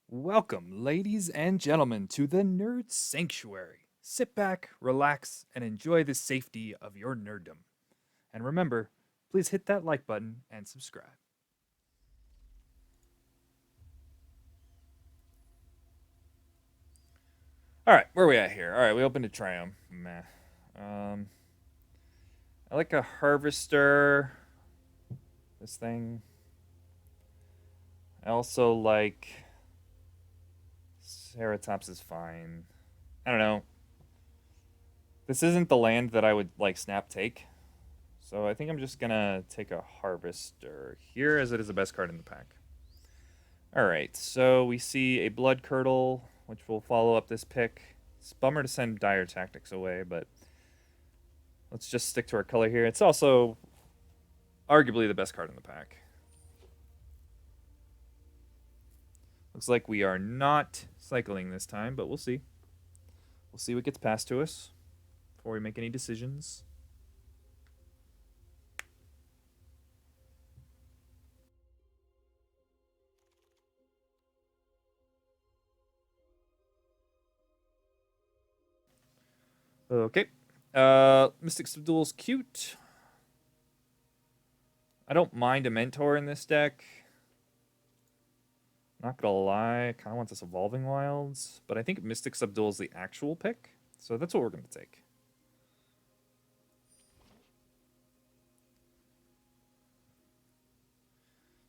Welcome, ladies and gentlemen, to the Nerd Sanctuary. Sit back, relax, and enjoy the safety of your nerddom. And remember, please hit that like button and subscribe. All right, where are we at here? All right, we opened a Triumph. Meh. Um, I like a Harvester. This thing. I also like Ceratops is fine. I don't know. This isn't the land that I would like snap take. So I think I'm just gonna take a Harvester here, as it is the best card in the pack. All right, so we see a Blood Curdle, which will follow up this pick. It's a bummer to send Dire Tactics away, but let's just stick to our color here. It's also arguably the best card in the pack. Looks like we are not cycling this time, but we'll see. We'll see what gets passed to us before we make any decisions. Okay. Mystic Subdual's cute. I don't mind a Mentor in this deck. Not gonna lie, I kind of want this Evolving Wilds, but I think Mystic Subdual is the actual pick, so that's what we're gonna take.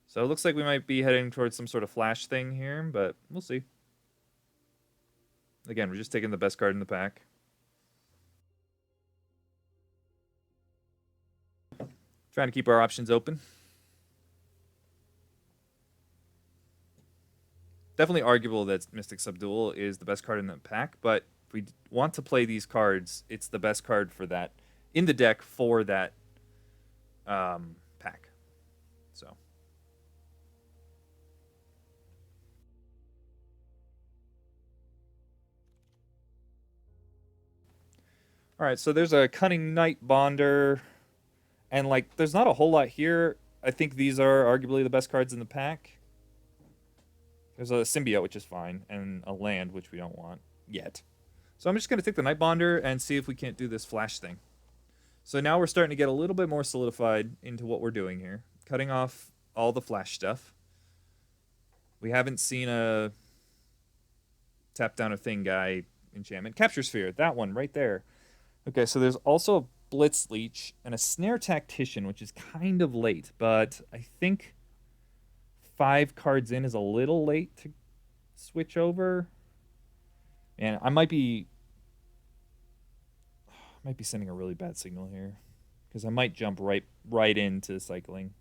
So it looks like we might be heading towards some sort of flash thing here, but we'll see. Again, we're just taking the best card in the pack. Trying to keep our options open. Definitely arguable that Mystic Subdual is the best card in the pack, but if we want to play these cards, it's the best card for that in the deck for that pack. So. All right, so there's a Cunning Knight Bonder, and like, there's not a whole lot here. I think these are arguably the best cards in the pack. There's a Symbiote, which is fine, and a land, which we don't want yet. So I'm just going to take the Night Bonder and see if we can't do this flash thing. So now we're starting to get a little bit more solidified into what we're doing here. Cutting off all the flash stuff. We haven't seen a tap down a thing guy enchantment. Capture Sphere, that one right there. Okay, so there's also a Blitz Leech and a Snare Tactician, which is kind of late, but I think 5 cards in is a little late to switch over. And I might be sending a really bad signal here because I might jump right into cycling.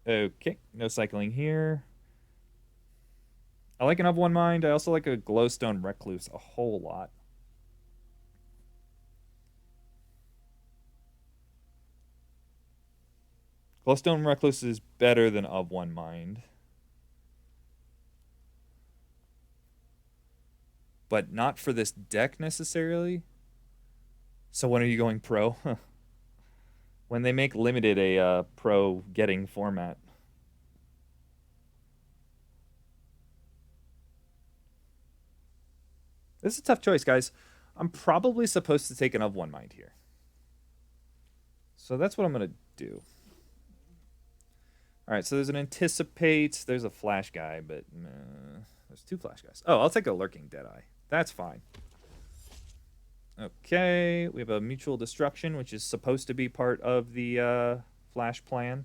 Okay, no cycling here. I like an Of One Mind. I also like a Glowstone Recluse a whole lot. Glowstone Recluse is better than Of One Mind. But not for this deck necessarily. So when are you going pro? When they make limited a pro getting format. This is a tough choice, guys. I'm probably supposed to take an Of One Mind here. So that's what I'm going to do. All right, so there's an Anticipate. There's a Flash guy, but there's 2 Flash guys. Oh, I'll take a Lurking Deadeye. That's fine. Okay, we have a Mutual Destruction, which is supposed to be part of the Flash plan.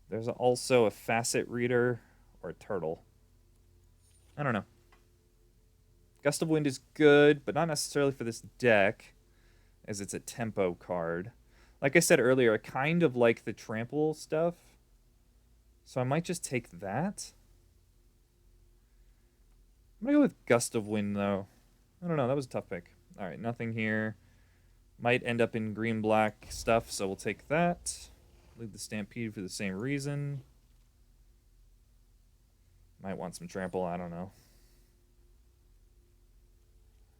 There's also a Facet Reader or a Turtle. I don't know. Gust of Wind is good, but not necessarily for this deck, as it's a tempo card. Like I said earlier, I kind of like the trample stuff, so I might just take that. I'm going to go with Gust of Wind, though. I don't know, that was a tough pick. All right, nothing here. Might end up in green-black stuff, so we'll take that. Leave the Stampede for the same reason. Might want some trample, I don't know.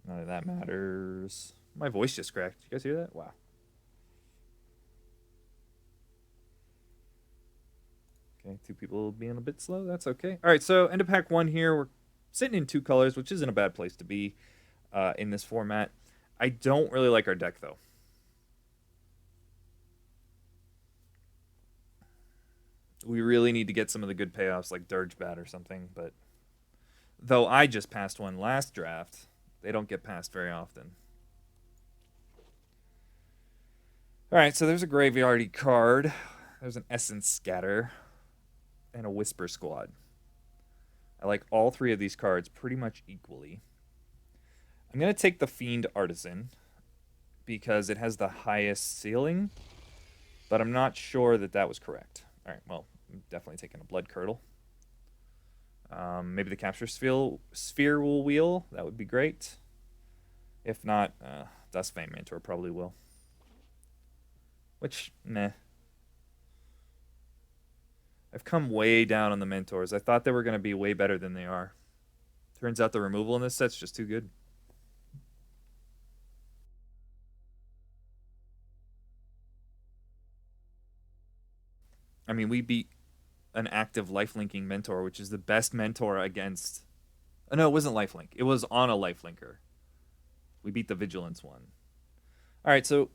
None of that matters. My voice just cracked. You guys hear that? Wow. Okay, 2 people being a bit slow. That's okay. All right, so end of pack 1 here. We're sitting in 2 colors, which isn't a bad place to be in this format. I don't really like our deck, though. We really need to get some of the good payoffs like Dirge Bat or something, but though I just passed one last draft, they don't get passed very often. All right, so there's a graveyardy card. There's an Essence Scatter and a Whisper Squad. I like all 3 of these cards pretty much equally. I'm going to take the Fiend Artisan because it has the highest ceiling, but I'm not sure that that was correct. All right, well, I'm definitely taking a Blood Curdle. Maybe the Capture Sphere will wheel. That would be great. If not, Dustfang Mentor probably will. Which, meh. I've come way down on the Mentors. I thought they were going to be way better than they are. Turns out the removal in this set's just too good. I mean, we beat an active lifelinking Mentor, which is the best Mentor against... Oh, no, it wasn't lifelink. It was on a lifelinker. We beat the Vigilance one. All right, so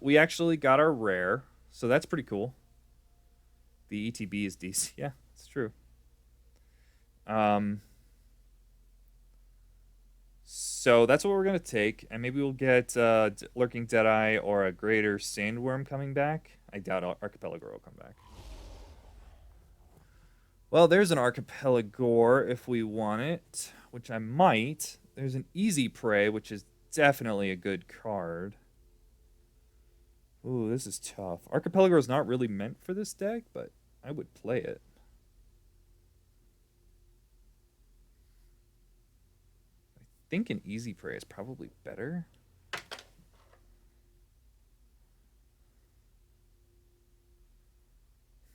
we actually got our rare, so that's pretty cool. The ETB is decent. Yeah, it's true. So that's what we're going to take, and maybe we'll get Lurking Deadeye or a Greater Sandworm coming back. I doubt Archipelago will come back. Well, there's an Archipelago if we want it, which I might. There's an Easy Prey, which is definitely a good card. Ooh, this is tough. Archipelago is not really meant for this deck, but I would play it. I think an Easy Prey is probably better.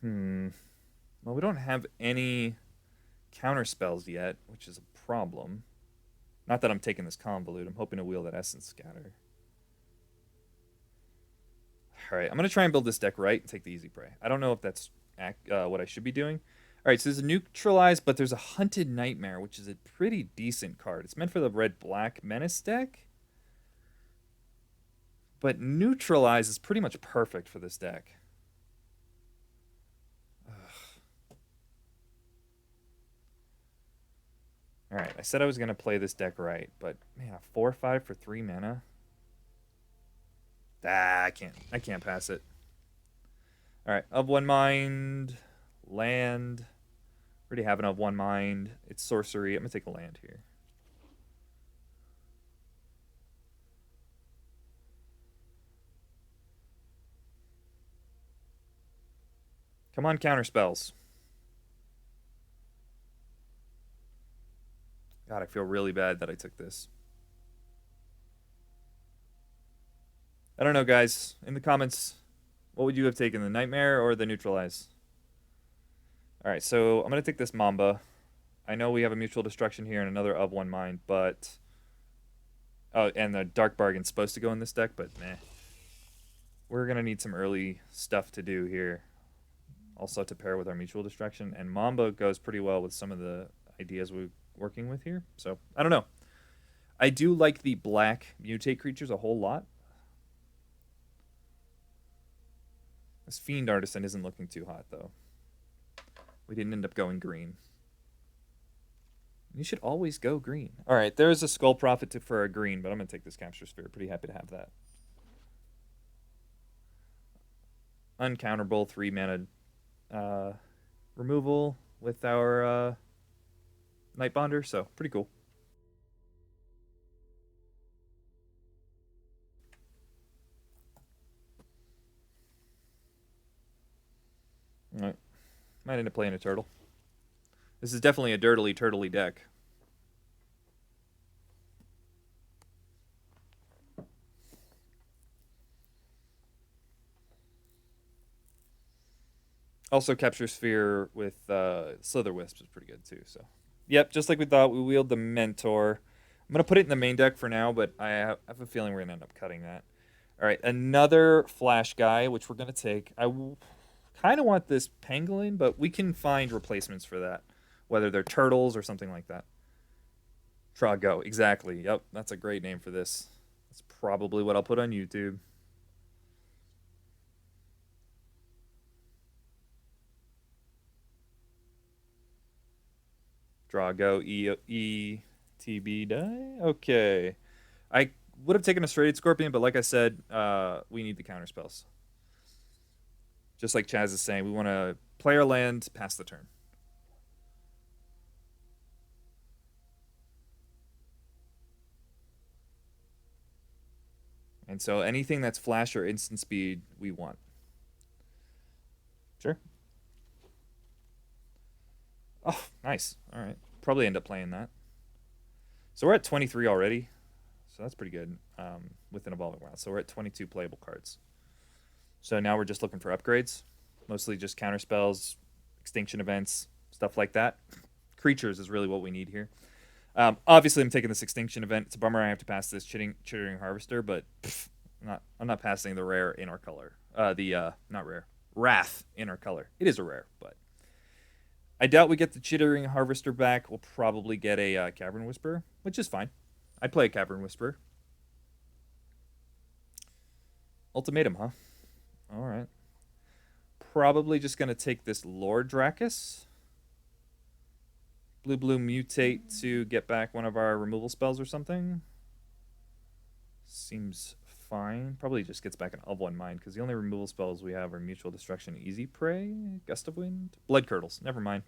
Well, we don't have any counter spells yet, which is a problem. Not that I'm taking this Convolute. I'm hoping to wheel that Essence Scatter. All right, I'm going to try and build this deck right and take the Easy Prey. I don't know if that's what I should be doing. All right, so there's a Neutralize, but there's a Hunted Nightmare, which is a pretty decent card. It's meant for the red-black Menace deck. But Neutralize is pretty much perfect for this deck. All right, I said I was going to play this deck right, but man, a 4/5 for 3 mana. I can't pass it. All right, of one mind, land. Already have an of one mind. It's sorcery. I'm gonna take a land here. Come on, counter spells. God, I feel really bad that I took this. I don't know, guys. In the comments, what would you have taken, the Nightmare or the Neutralize? All right, so I'm going to take this Mamba. I know we have a Mutual Destruction here and another of one mind, but... Oh, and the Dark Bargain's supposed to go in this deck, but meh. We're going to need some early stuff to do here. Also to pair with our Mutual Destruction, and Mamba goes pretty well with some of the ideas we're working with here. So, I don't know. I do like the black mutate creatures a whole lot. This Fiend Artisan isn't looking too hot, though. We didn't end up going green. You should always go green. All right, there is a Skull Prophet for a green, but I'm going to take this Capture Sphere. Pretty happy to have that. Uncounterable 3-mana removal with our Nightbonder, so pretty cool. All right. Might end up playing a turtle. This is definitely a turtley deck. Also, Capture Sphere with Slither Wisps is pretty good too. So, yep, just like we thought, we wheeled the Mentor. I'm gonna put it in the main deck for now, but I have a feeling we're gonna end up cutting that. All right, another Flash guy, which we're gonna take. Kind of want this pangolin, but we can find replacements for that, whether they're turtles or something like that. Trago, exactly. Yep, that's a great name for this. That's probably what I'll put on YouTube. Drago ETB die. Okay. I would have taken a straight scorpion, but like I said, we need the counter spells. Just like Chaz is saying, we want to play our land, pass the turn. And so anything that's flash or instant speed, we want. Sure. Oh, nice. All right. Probably end up playing that. So we're at 23 already. So that's pretty good with an evolving wild. So we're at 22 playable cards. So now we're just looking for upgrades. Mostly just counter spells, extinction events, stuff like that. Creatures is really what we need here. Obviously, I'm taking this extinction event. It's a bummer I have to pass this chittering harvester, but I'm not passing the rare in our color. Not rare, wrath in our color. It is a rare, but I doubt we get the chittering harvester back. We'll probably get a cavern whisperer, which is fine. I'd play a cavern whisperer. Ultimatum, huh? All right. Probably just gonna take this Lord Dracus. Blue mutate to get back one of our removal spells or something. Seems fine. Probably just gets back an of one mind because the only removal spells we have are mutual destruction, easy prey, gust of wind, blood curdles. Never mind.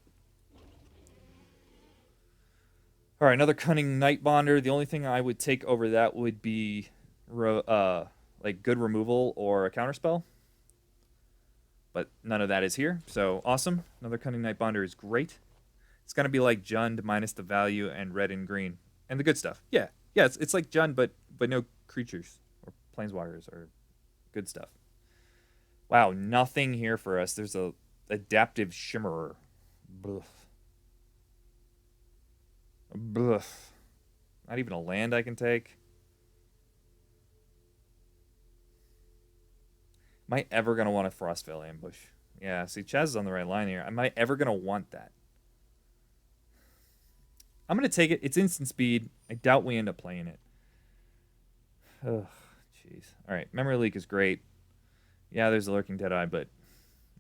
All right, another cunning night bonder. The only thing I would take over that would be like good removal or a counterspell. But none of that is here, so awesome. Another cunning night bonder is great. It's gonna be like Jund minus the value and red and green and the good stuff. Yeah, it's like Jund, but no creatures or planeswalkers or good stuff. Wow, nothing here for us. There's a adaptive shimmerer. Bluff. Bluff. Not even a land I can take. Am I ever gonna want a Frostvale ambush? Yeah, see, Chaz is on the right line here. Am I ever gonna want that? I'm going to take it. It's instant speed. I doubt we end up playing it. Ugh, jeez. All right, Memory Leak is great. Yeah, there's a Lurking Deadeye, but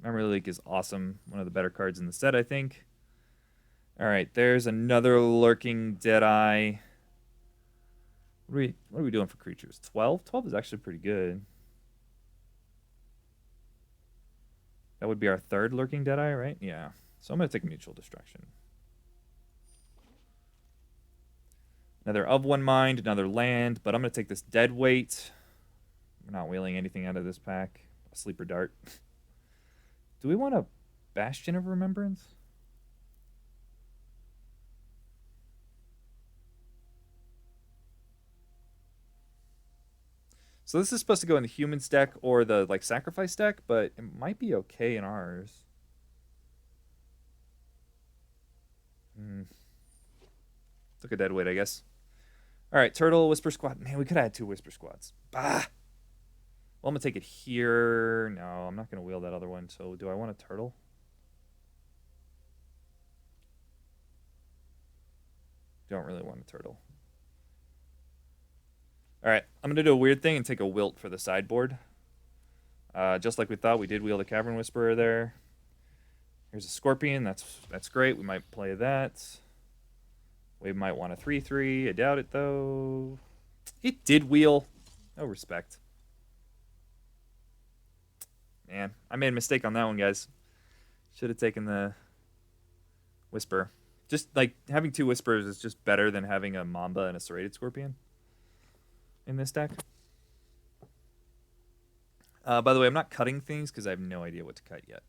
Memory Leak is awesome. One of the better cards in the set, I think. All right, there's another Lurking Deadeye. What are we doing for creatures? 12? 12 is actually pretty good. That would be our third Lurking Deadeye, right? Yeah. So I'm going to take Mutual Destruction. Another of one mind, another land, but I'm going to take this dead weight. We're not wheeling anything out of this pack. A sleeper dart. Do we want a Bastion of Remembrance? So this is supposed to go in the humans deck or the like sacrifice deck, but it might be okay in ours. Took a dead weight, I guess. All right, Turtle, Whisper Squad. Man, we could have had 2 Whisper Squads. Bah! Well, I'm going to take it here. No, I'm not going to wheel that other one. So do I want a Turtle? Don't really want a Turtle. All right, I'm going to do a weird thing and take a Wilt for the sideboard. Just like we thought, we did wheel the Cavern Whisperer there. Here's a Scorpion. That's great. We might play that. We might want a 3/3. I doubt it, though. It did wheel. No respect. Man, I made a mistake on that one, guys. Should have taken the Whisper. Just, like, having 2 Whispers is just better than having a Mamba and a Serrated Scorpion in this deck. By the way, I'm not cutting things because I have no idea what to cut yet.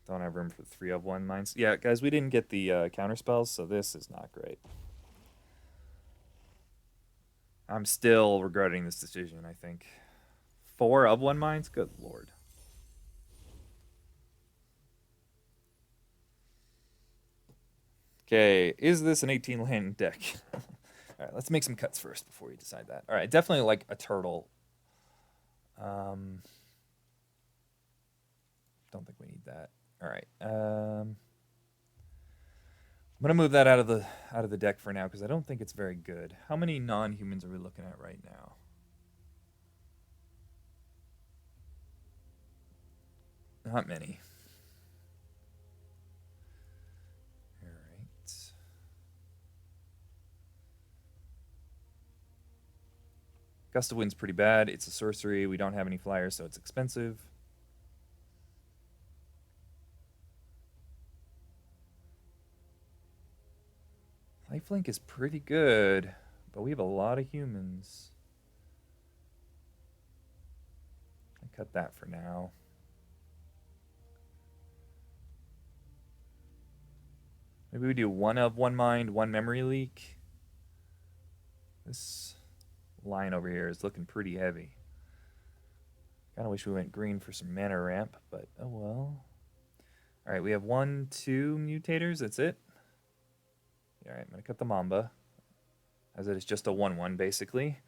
Don't have room for 3 of 1 mines. Yeah, guys, we didn't get the counter spells, so this is not great. I'm still regretting this decision, I think. 4 of 1 mines? Good lord. Okay, is this an 18 land deck? All right, let's make some cuts first before we decide that. All right, definitely like a turtle. Don't think we need that. All right. I'm gonna move that out of the deck for now because I don't think it's very good. How many non-humans are we looking at right now? Not many. All right. Gust of Wind's pretty bad. It's a sorcery. We don't have any flyers, so it's expensive. Lifelink is pretty good, but we have a lot of humans. I cut that for now. Maybe we do one of one mind, one memory leak. This line over here is looking pretty heavy. Kind of wish we went green for some mana ramp, but oh well. All right, we have 1, 2 mutators. That's it. All right, I'm going to cut the Mamba, as it is just a 1/1, basically.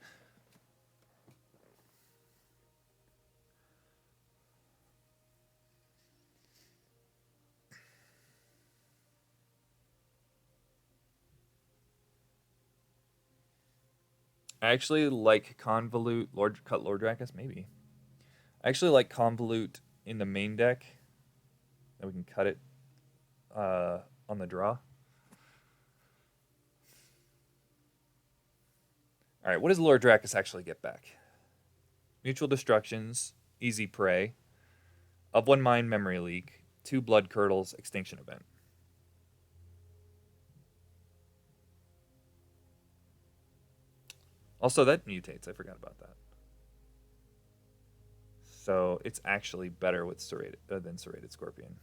I actually like Convolute, cut Lord Dracus, maybe. I actually like Convolute in the main deck. And we can cut it on the draw. All right, what does Lord Dracus actually get back? Mutual Destructions, Easy Prey, Of One Mind Memory Leak, 2 Blood Curdles, Extinction Event. Also, that mutates. I forgot about that. So it's actually better with than Serrated Scorpion.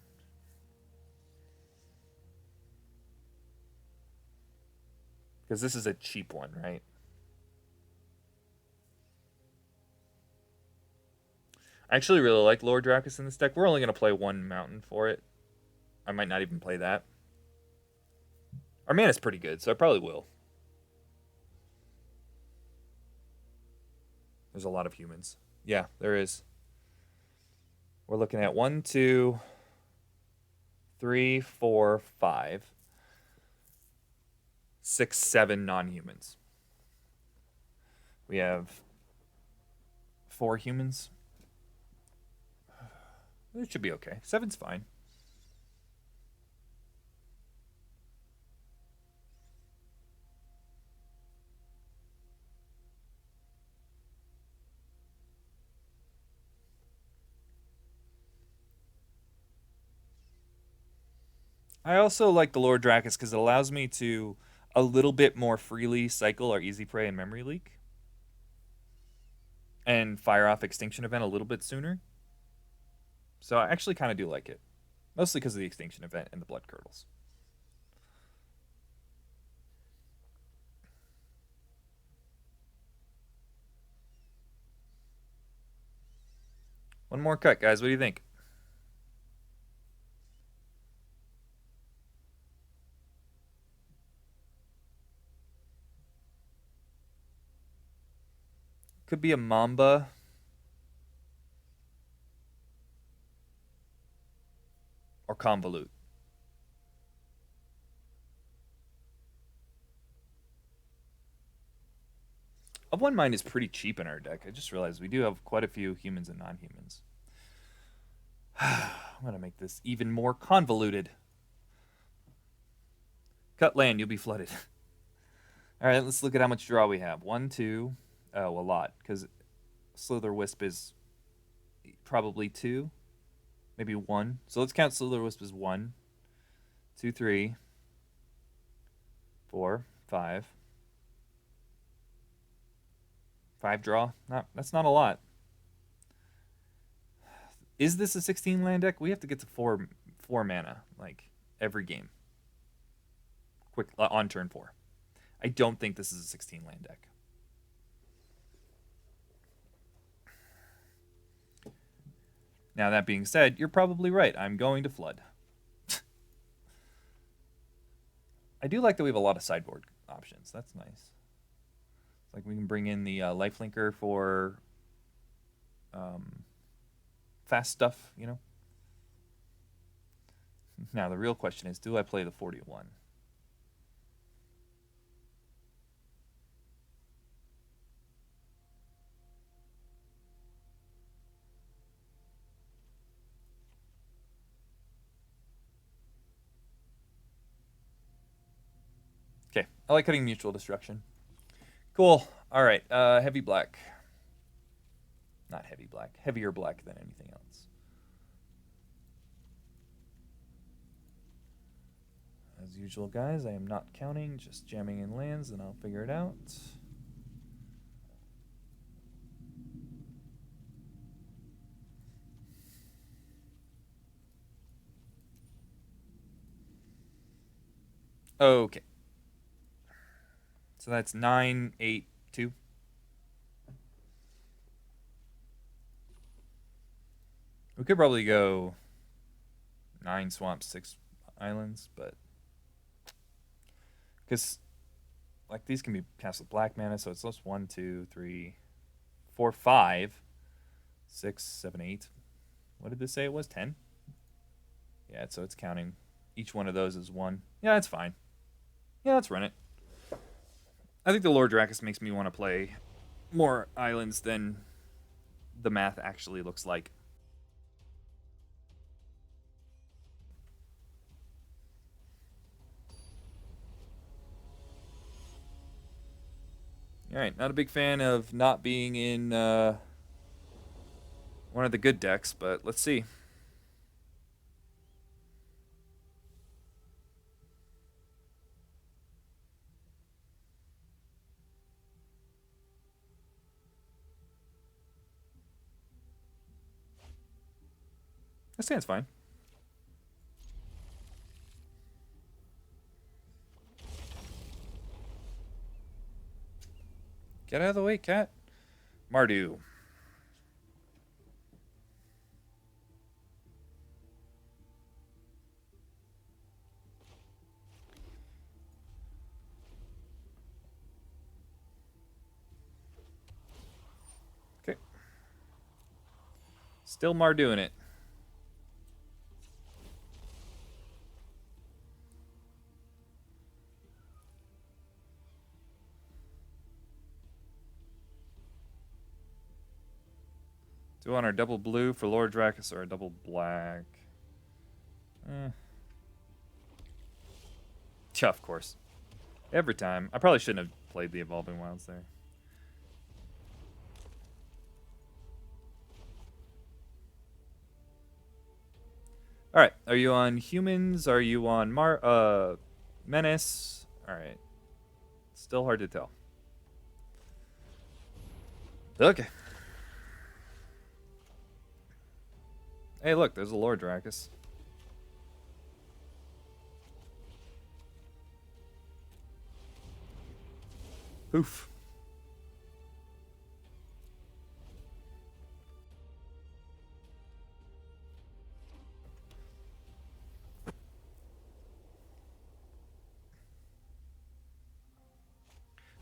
Because this is a cheap one, right? I actually really like Lord Dracus in this deck. We're only going to play 1 mountain for it. I might not even play that. Our mana's pretty good, so I probably will. There's a lot of humans. Yeah, there is. We're looking at 1, 2, 3, 4, 5, 6, 7 non-humans. We have 4 humans. It should be okay. 7's fine. I also like the Lord Dracus because it allows me to a little bit more freely cycle our Easy Prey and Memory Leak. And fire off Extinction Event a little bit sooner. So I actually kind of do like it. Mostly because of the Extinction Event and the Blood Curdles. One more cut, guys. What do you think? Could be a Mamba. Or Convolute. Of One Mind is pretty cheap in our deck. I just realized we do have quite a few humans and non-humans. I'm going to make this even more convoluted. Cut land, you'll be flooded. All right, let's look at how much draw we have. 1, 2. Oh, a lot, because Slither Wisp is probably 2. Maybe 1. So let's count Slither Wisp as 1, 2, 3, 4, 5. 5 draw? That's not a lot. Is this a 16 land deck? We have to get to 4 mana, like, every game. Quick, on turn 4. I don't think this is a 16 land deck. Now, that being said, you're probably right. I'm going to flood. I do like that we have a lot of sideboard options. That's nice. Like we can bring in the lifelinker for fast stuff, you know. Now the real question is, do I play the 41? Okay, I like cutting mutual destruction. Cool. All right, heavy black. Not heavy black, heavier black than anything else. As usual, guys, I am not counting, just jamming in lands, and I'll figure it out. Okay. So that's 9, 8, 2. We could probably go 9 swamps, 6 islands, but because like these can be cast with black mana, so it's just 1, 2, 3, 4, 5, 6, 7, 8. What did this say it was? 10? Yeah, so it's counting each one of those as 1. Yeah, that's fine. Yeah, let's run it. I think the Lord Dracus makes me want to play more islands than the math actually looks like. All right, not a big fan of not being in one of the good decks, but let's see. That stands fine. Get out of the way, cat. Mardu. Okay. Still Marduing it. Do you want our double blue for Lord Dracus or a double black? Yeah, of course. Every time. I probably shouldn't have played the Evolving Wilds there. All right. Are you on humans? Are you on Menace? All right. Still hard to tell. Okay. Hey, look, there's a Lord Dracus. Poof.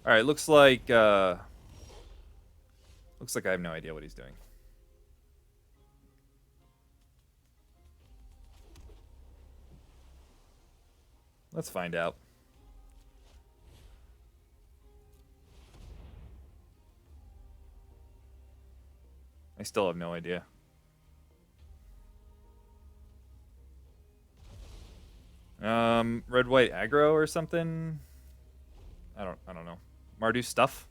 All right, looks like I have no idea what he's doing. Let's find out. I still have no idea. Red white aggro or something? I don't know. Mardu stuff?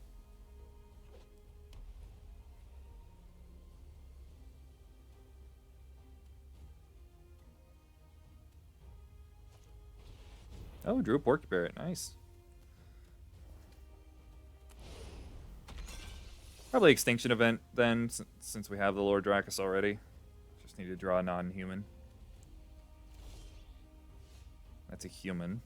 Oh, drew a Porky Parrot. Nice. Probably Extinction Event then, since we have the Lord Dracus already. Just need to draw a non-human. That's a human.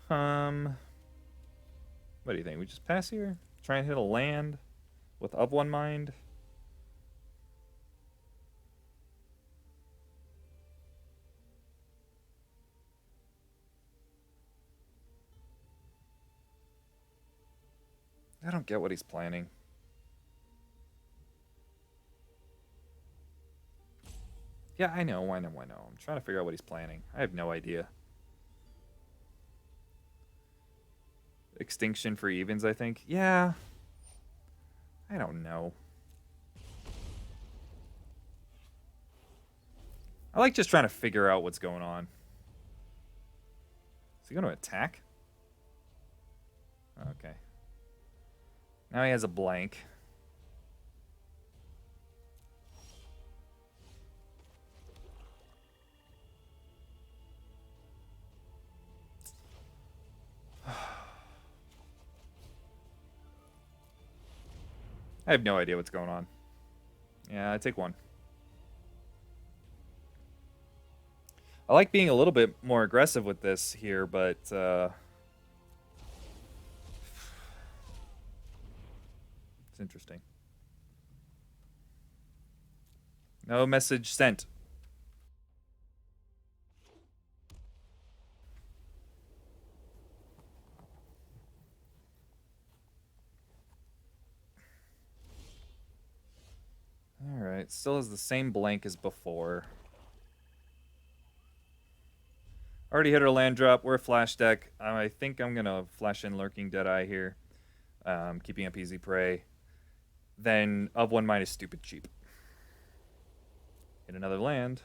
What do you think? We just pass here? Try and hit a land with of one mind? don't get what he's planning. Yeah, I know. I'm trying to figure out what he's planning. I have no idea. Extinction for evens, I think. Yeah. I don't know. I like just trying to figure out what's going on. Is he going to attack? Okay. Now he has a blank. I have no idea what's going on. Yeah, I take one. I like being a little bit more aggressive with this here, but it's interesting. No message sent. Alright, still has the same blank as before. Already hit our land drop. We're a flash deck. I think I'm going to flash in Lurking Deadeye here. Keeping up easy prey. Then of 1 minus stupid cheap. Hit another land.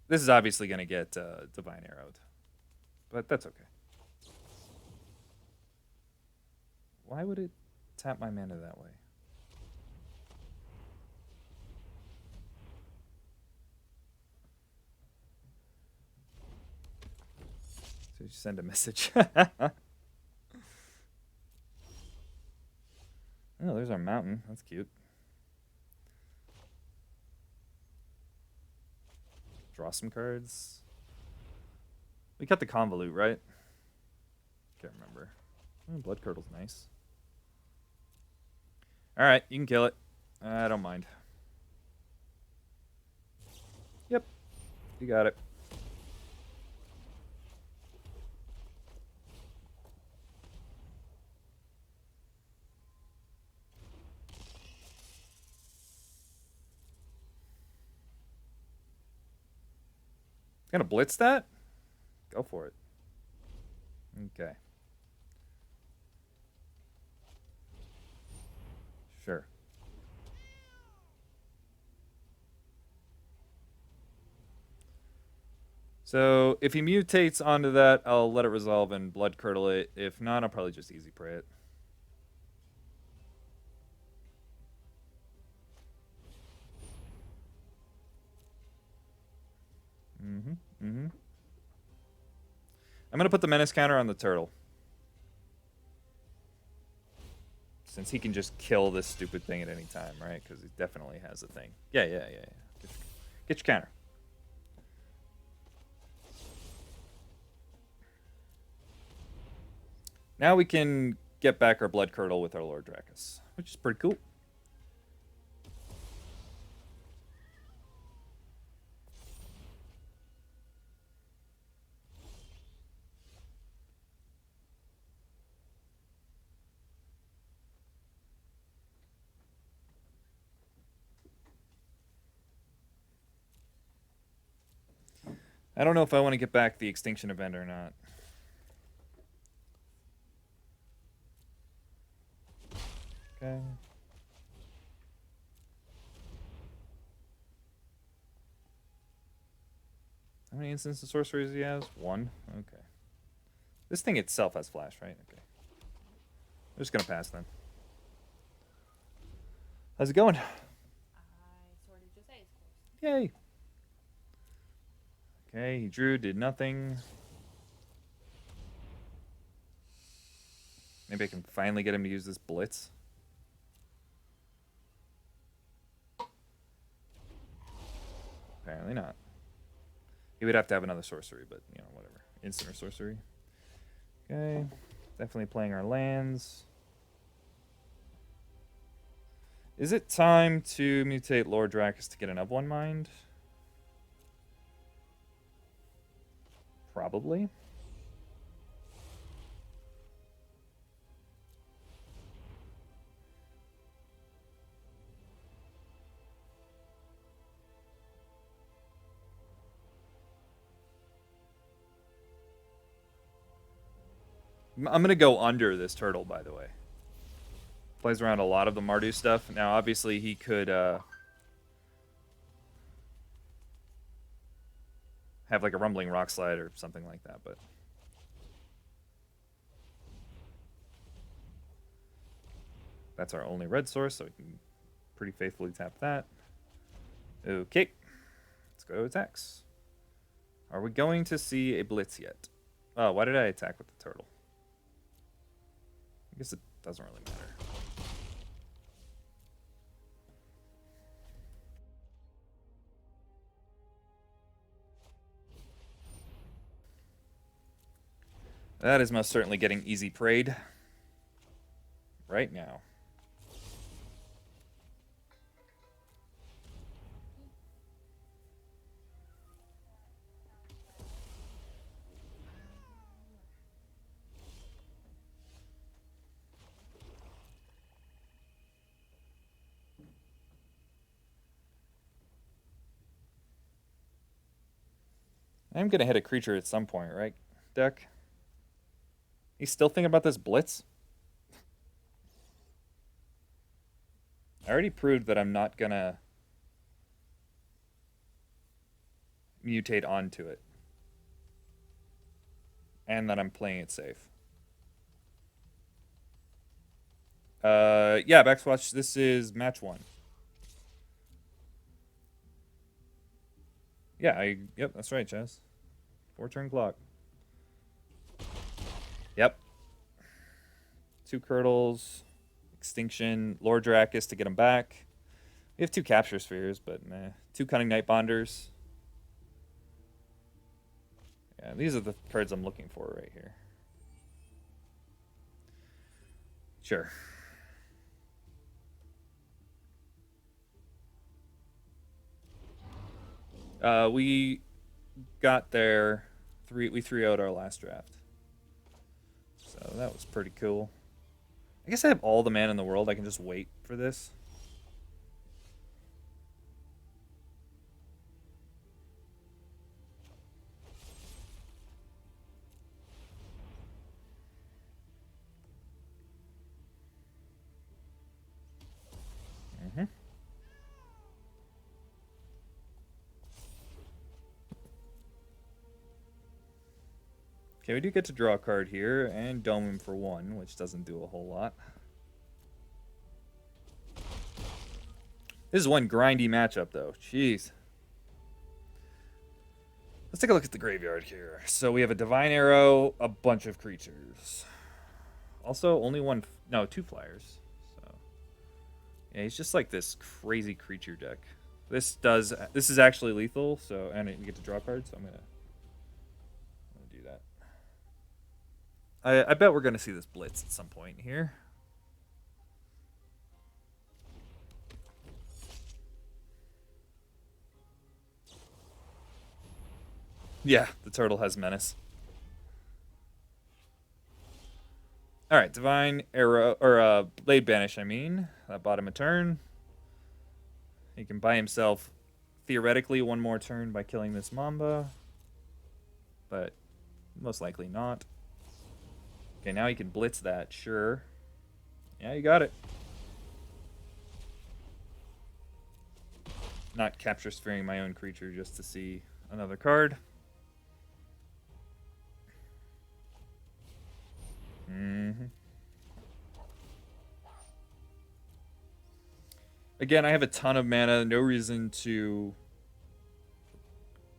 This is obviously going to get Divine Arrowed. But that's okay. Why would it tap my mana that way? So you send a message. Oh, there's our mountain. That's cute. Draw some cards. We cut the Convolute, right? Can't remember. Oh, Blood Curdle's nice. Alright, you can kill it. I don't mind. Yep. You got it. Gonna blitz that? Go for it. Okay. Sure. So if he mutates onto that, I'll let it resolve and Blood Curdle it. If not, I'll probably just easy pray it. I'm going to put the menace counter on the turtle. Since he can just kill this stupid thing at any time, right? Because he definitely has a thing. Yeah. Get your counter. Now we can get back our Blood Curdle with our Lord Dracus, which is pretty cool. I don't know if I want to get back the Extinction event or not. Okay. How many instants of sorceries he has? 1. Okay. This thing itself has flash, right? Okay. I'm just gonna pass then. How's it going? I sorted just A's course. Yay. Okay, he drew, did nothing. Maybe I can finally get him to use this blitz. Apparently not. He would have to have another sorcery, but, you know, whatever. Instant or sorcery. Okay. Definitely playing our lands. Is it time to mutate Lord Dracus to get an of 1 mind? Probably. I'm gonna go under this turtle, by the way. Plays around a lot of the Mardu stuff. Now, obviously, he could have like a rumbling rock slide or something like that, but that's our only red source, so we can pretty faithfully tap that. Okay, let's go to attacks. Are we going to see a blitz yet? Oh, why did I attack with the turtle? I guess it doesn't really matter. That is most certainly getting easy prayed right now. I'm going to hit a creature at some point, right, deck? He's still thinking about this blitz? I already proved that I'm not going to mutate onto it. And that I'm playing it safe. Yeah, Backswatch, this is match 1. Yeah, yep, that's right, Chaz. 4-turn clock. Yep. 2 Curdles, Extinction, Lord Dracus to get him back. We have 2 Capture Spheres, but meh. 2 Cunning Night Bonders. Yeah, these are the cards I'm looking for right here. Sure. We got there. We 3-0'd our last draft. So that was pretty cool. I guess I have all the mana in the world. I can just wait for this. Okay, we do get to draw a card here and dome him for 1, which doesn't do a whole lot. This is one grindy matchup, though. Jeez. Let's take a look at the graveyard here. So we have a Divine Arrow, a bunch of creatures. Also, only 2 flyers. So yeah, he's just like this crazy creature deck. This is actually lethal, so and we get to draw cards, so I'm gonna do that. I bet we're gonna see this blitz at some point here. Yeah, the turtle has menace. All right, Divine Arrow or Blade Banish. I mean, that bought him a turn. He can buy himself theoretically 1 more turn by killing this Mamba, but most likely not. Okay, now he can blitz that. Sure. Yeah, you got it. Not capture sphering my own creature just to see another card. Again, I have a ton of mana. No reason to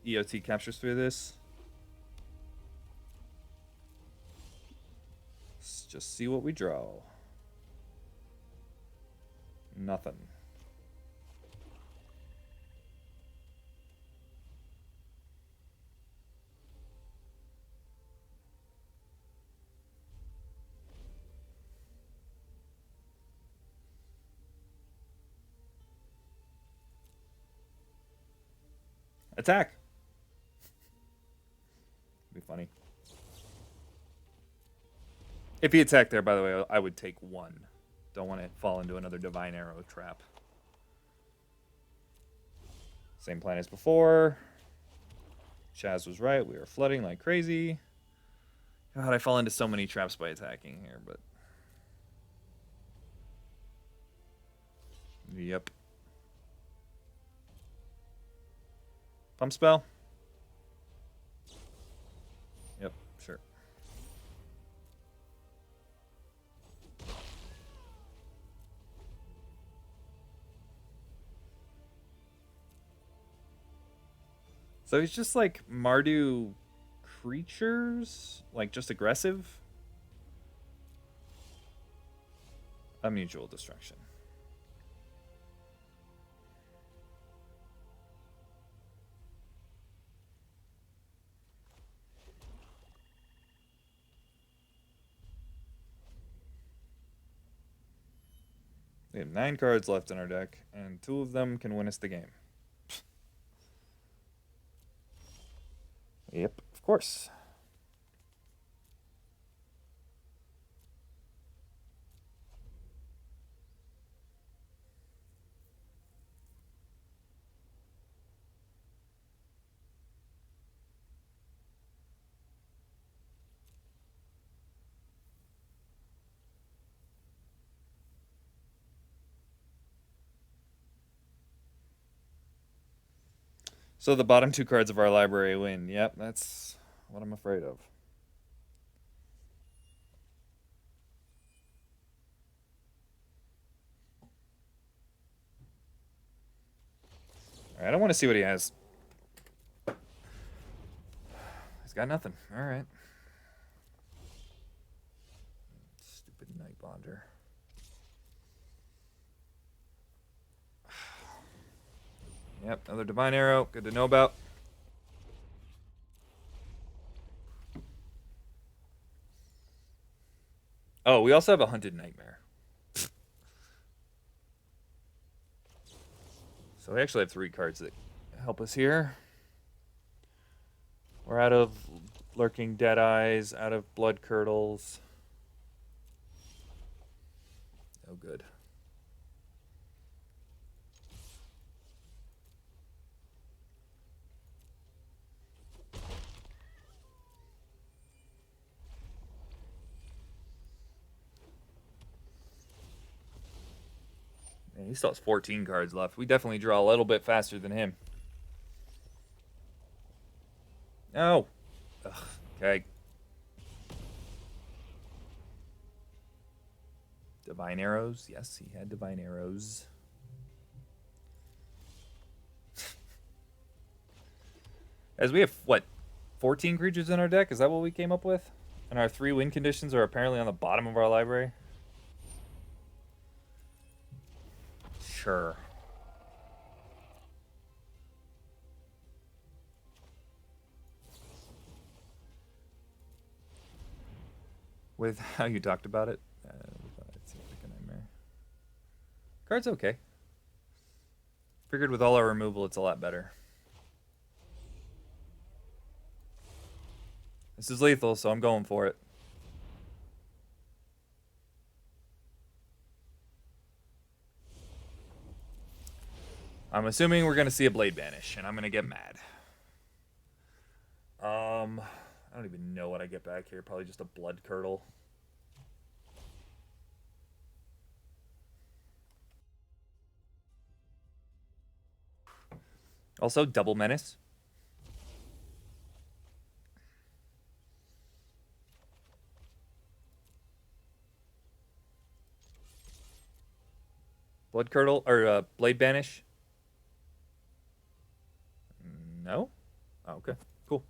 EOT capture sphere this. Let's just see what we draw. Nothing. Attack. Be funny. If he attacked there, by the way, I would take 1. Don't want to fall into another Divine Arrow trap. Same plan as before. Chaz was right. We are flooding like crazy. God, I fall into so many traps by attacking here, but yep. Pump spell. Yep, sure. So he's just like Mardu creatures, like just aggressive. A mutual destruction. We have 9 cards left in our deck, and 2 of them can win us the game. Yep, of course. So the bottom 2 cards of our library win. Yep, that's what I'm afraid of. All right, I want to see what he has. He's got nothing. All right. Stupid Night Bonder. Yep, another Divine Arrow. Good to know about. Oh, we also have a Hunted Nightmare. So we actually have 3 cards that help us here. We're out of Lurking Deadeyes, out of Blood Curdles. Oh, good. Man, he still has 14 cards left. We definitely draw a little bit faster than him. No. Ugh, okay. Divine Arrows. Yes, he had Divine Arrows. As we have, what, 14 creatures in our deck? Is that what we came up with? And our 3 win conditions are apparently on the bottom of our library? Sure. With how you talked about it, it seems like a nightmare. Card's okay. Figured with all our removal, it's a lot better. This is lethal, so I'm going for it. I'm assuming we're going to see a Blade Banish, and I'm going to get mad. I don't even know what I get back here. Probably just a Blood Curdle. Also, Double Menace. Blood Curdle, or Blade Banish. No? Oh, okay. Cool.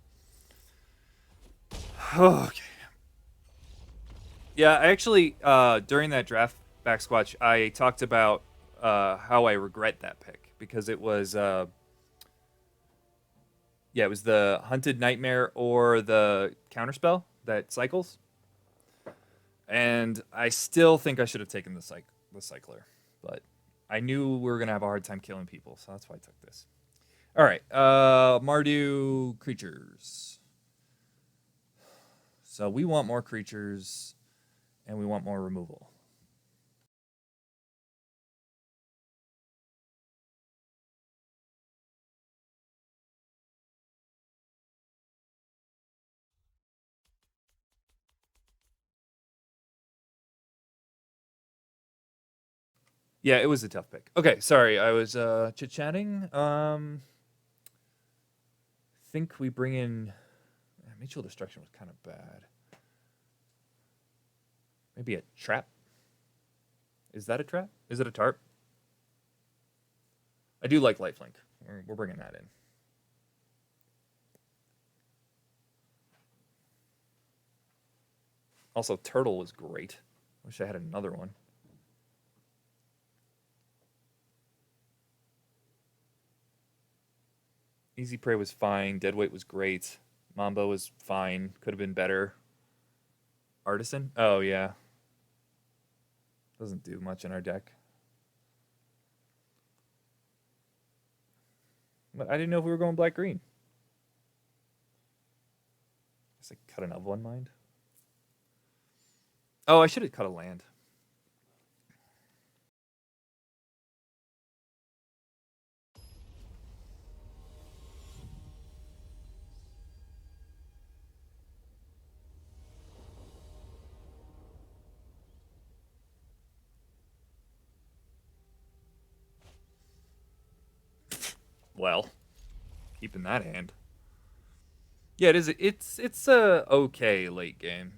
Okay. Yeah, I actually, during that draft backsquatch, I talked about how I regret that pick because it was, yeah, it was the Hunted Nightmare or the Counterspell that cycles, and I still think I should have taken the cycler, but I knew we were gonna have a hard time killing people, so that's why I took this. All right, Mardu creatures. So we want more creatures, and we want more removal. Yeah, it was a tough pick. Okay, sorry, I was chit-chatting. Think we bring in mutual destruction was kind of bad. Maybe a trap? Is that a trap? Is it a tarp? I do like lifelink. We're bringing that in. Also, turtle was great. Wish I had another one. Easy Prey was fine. Deadweight was great. Mambo was fine. Could have been better. Artisan? Oh, yeah. Doesn't do much in our deck. But I didn't know if we were going black-green. Guess I cut an of one mind. Oh, I should have cut a land. Well, keeping that hand. Yeah, it is. It's a okay late game.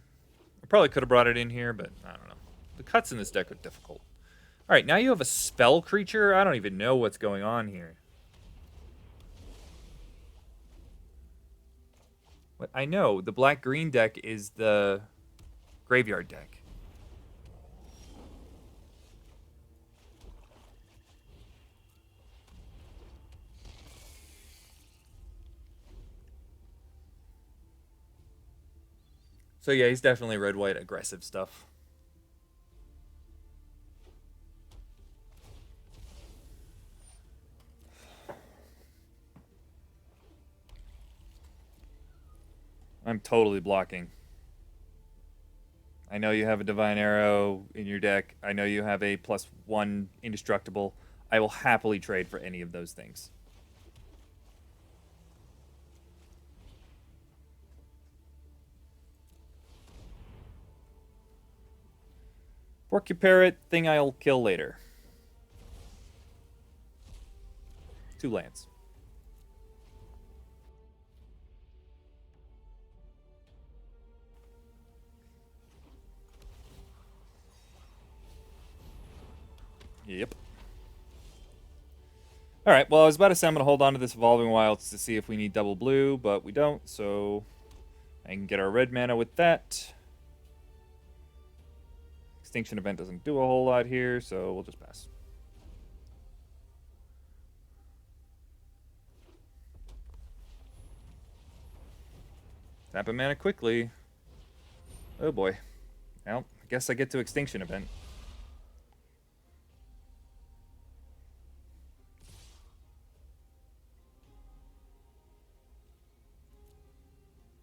I probably could have brought it in here, but I don't know. The cuts in this deck are difficult. All right, now you have a spell creature. I don't even know what's going on here. What I know, the black-green deck is the graveyard deck. So yeah, he's definitely red-white aggressive stuff. I'm totally blocking. I know you have a Divine Arrow in your deck. I know you have a +1 Indestructible. I will happily trade for any of those things. Porcupine thing I'll kill later. 2 lands. Yep. All right, well, I was about to say I'm going to hold on to this Evolving Wilds to see if we need double blue, but we don't, so I can get our red mana with that. Extinction Event doesn't do a whole lot here, so we'll just pass. Tap a mana quickly. Oh boy. Well, I guess I get to Extinction Event.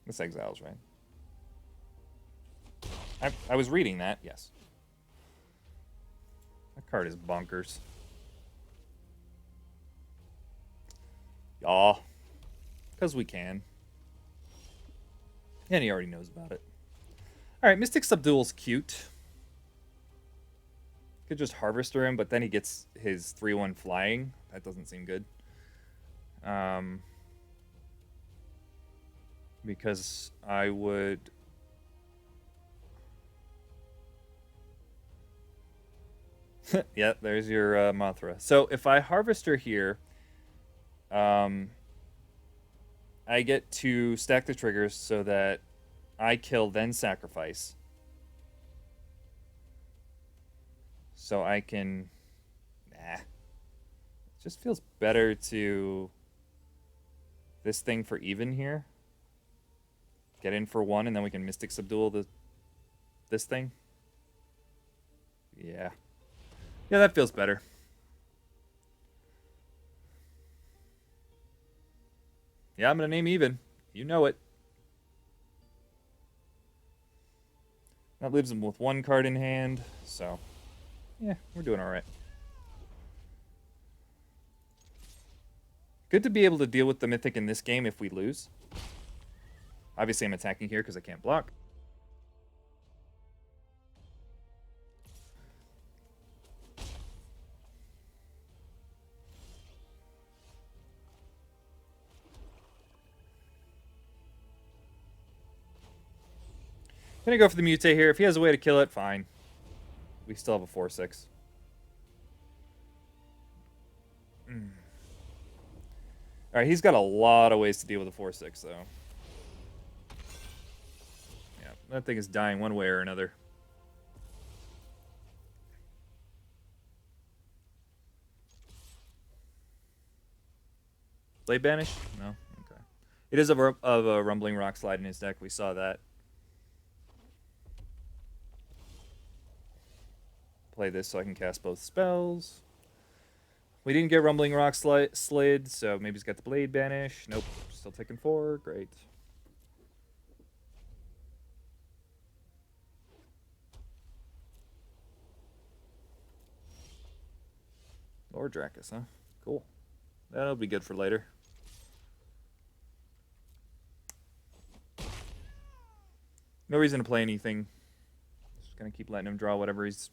This exiles, right? I was reading that, yes. That card is bonkers. Yaw. Because we can. And he already knows about it. Alright, Mystic Subdual's cute. Could just Harvester him, but then he gets his 3/1 flying. That doesn't seem good. Because I would... yeah, there's your Mothra. So if I Harvester here, I get to stack the triggers so that I kill, then sacrifice. So I can... Nah. It just feels better to... this thing for even here. Get in for 1, and then we can Mystic Subdual this thing. Yeah. Yeah, that feels better. Yeah, I'm going to name even. You know it. That leaves him with 1 card in hand, so... yeah, we're doing alright. Good to be able to deal with the Mythic in this game if we lose. Obviously, I'm attacking here because I can't block. Gonna go for the mutate here. If he has a way to kill it, fine. We still have a 4/6. Alright, he's got a lot of ways to deal with a 4/6, though. Yeah, that thing is dying one way or another. Blade Banish? No? Okay. It is of a Rumbling Rock Slide in his deck. We saw that. Play this so I can cast both spells. We didn't get Rumbling Rock Slid, so maybe he's got the Blade Banish. Nope. Still taking 4. Great. Lord Dracus, huh? Cool. That'll be good for later. No reason to play anything. Just gonna keep letting him draw whatever he's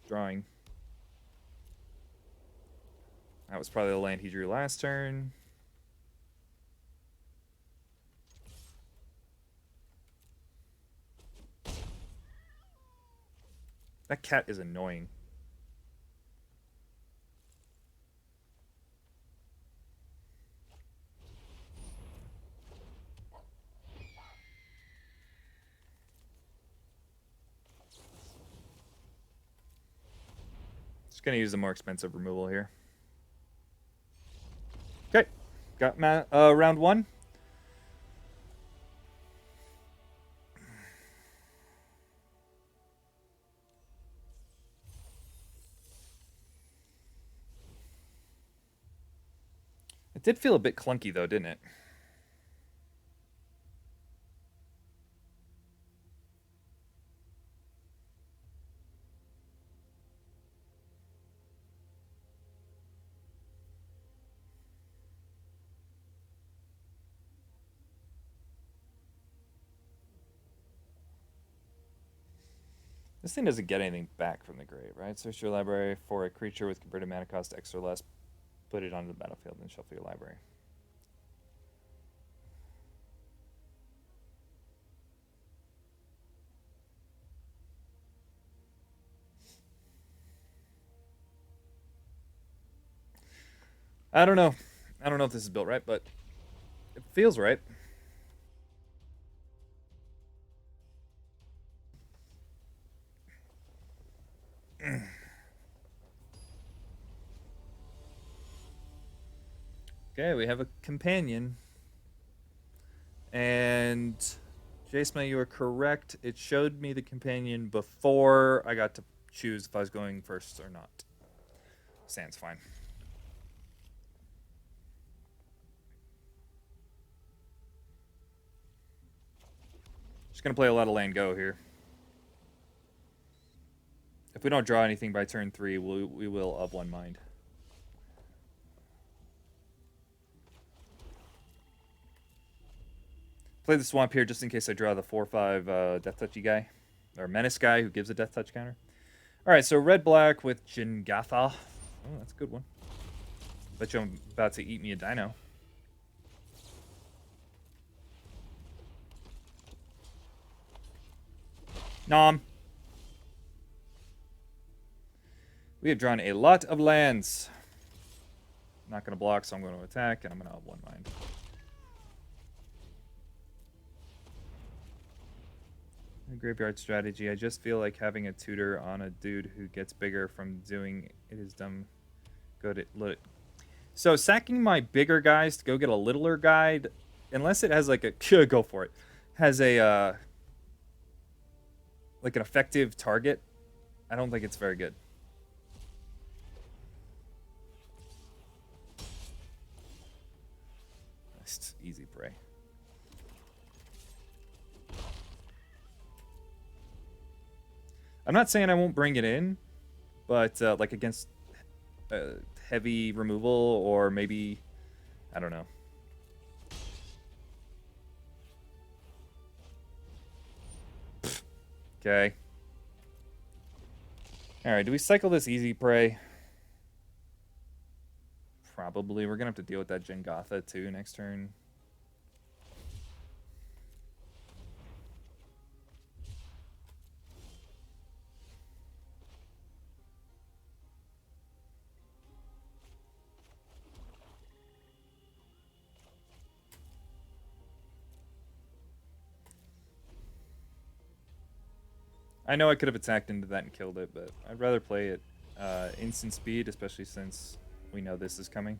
drawing. That was probably the land he drew last turn. That cat is annoying. Just gonna use the more expensive removal here. Okay, got round 1. It did feel a bit clunky though, didn't it? This thing doesn't get anything back from the grave, right? Search your library for a creature with converted mana cost X or less, put it onto the battlefield, and shuffle your library. I don't know. I don't know if this is built right, but it feels right. Okay, we have a companion. And Jace, you were correct. It showed me the companion before I got to choose if I was going first or not. Sand's fine. Just gonna play a lot of land go here. If we don't draw anything by turn 3, we will of one mind. Play the swamp here just in case I draw the 4/5 Death Touchy guy. Or Menace guy who gives a Death Touch counter. Alright, so red-black with Jingatha. Oh, that's a good one. Bet you I'm about to eat me a dino. Nom. We have drawn a lot of lands. I'm not going to block, so I'm going to attack, and I'm going to have one mind. Graveyard strategy. I just feel like having a tutor on a dude who gets bigger from doing it is dumb. Good. So sacking my bigger guys to go get a littler guy, unless it has like a go for it, has a like an effective target, I don't think it's very good. It's easy prey. I'm not saying I won't bring it in, but like against heavy removal or maybe, I don't know. Okay. Alright, do we cycle this easy prey? Probably. We're going to have to deal with that Jingatha too next turn. I know I could have attacked into that and killed it, but I'd rather play it instant speed, especially since we know this is coming.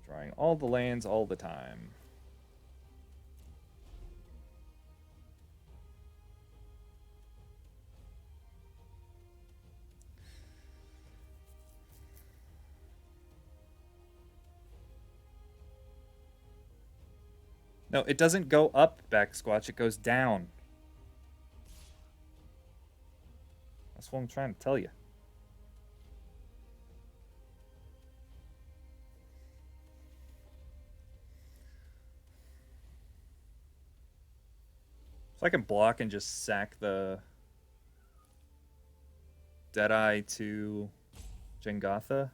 Drawing all the lands all the time. No, it doesn't go up, back squatch. It goes down. That's what I'm trying to tell you. So I can block and just sack the Deadeye to Jengatha.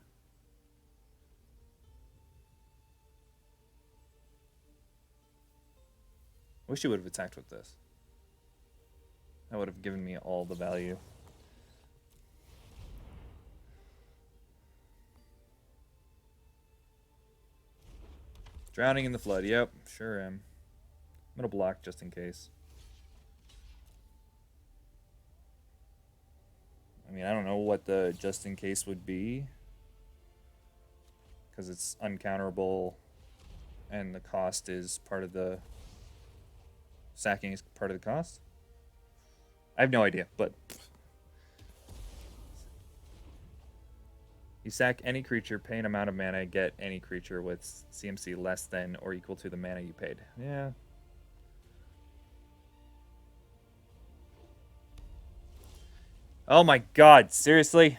Wish you would have attacked with this. That would have given me all the value. Drowning in the flood. Yep, sure am. I'm gonna block just in case. I mean, I don't know what the just in case would be, because it's uncounterable and the cost is part of the sacking is part of the cost. I have no idea, but you sack any creature, pay an amount of mana, get any creature with CMC less than or equal to the mana you paid. Yeah. Oh my god, seriously?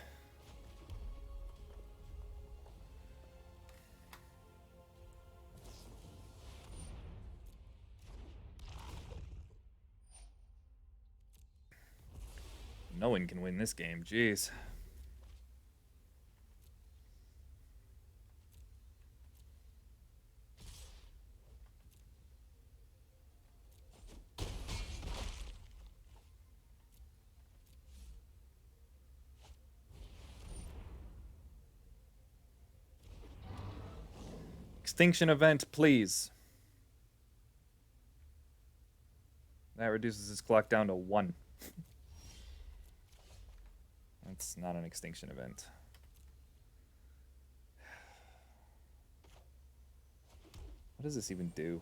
No one can win this game, jeez. Extinction event, please. That reduces his clock down to 1. That's not an extinction event. What does this even do?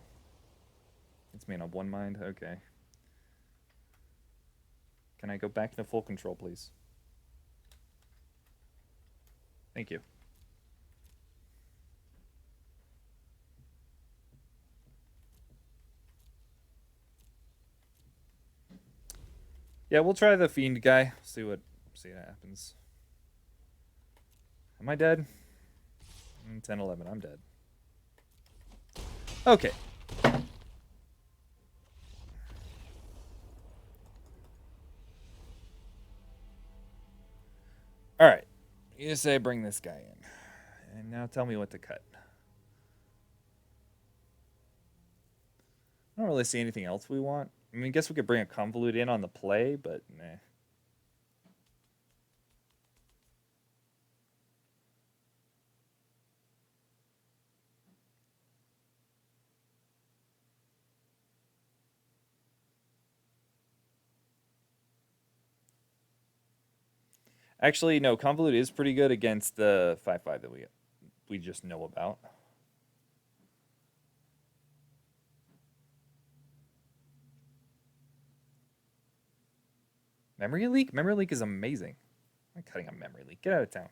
It's me on 1 mind? Okay. Can I go back into full control, please? Thank you. Yeah, we'll try the Fiend guy. See what happens. Am I dead? 10, 11, I'm dead. Okay. Alright. You say bring this guy in. And now tell me what to cut. I don't really see anything else we want. I mean, I guess we could bring a Convolute in on the play, but nah. Actually, no, Convolute is pretty good against the 5/5 that we just know about. Memory Leak? Memory Leak is amazing. I'm cutting a Memory Leak. Get out of town.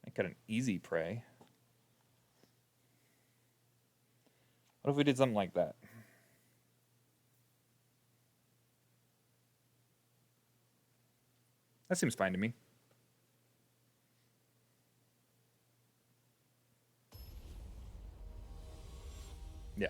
I cut an Easy Prey. What if we did something like that? That seems fine to me. Yeah.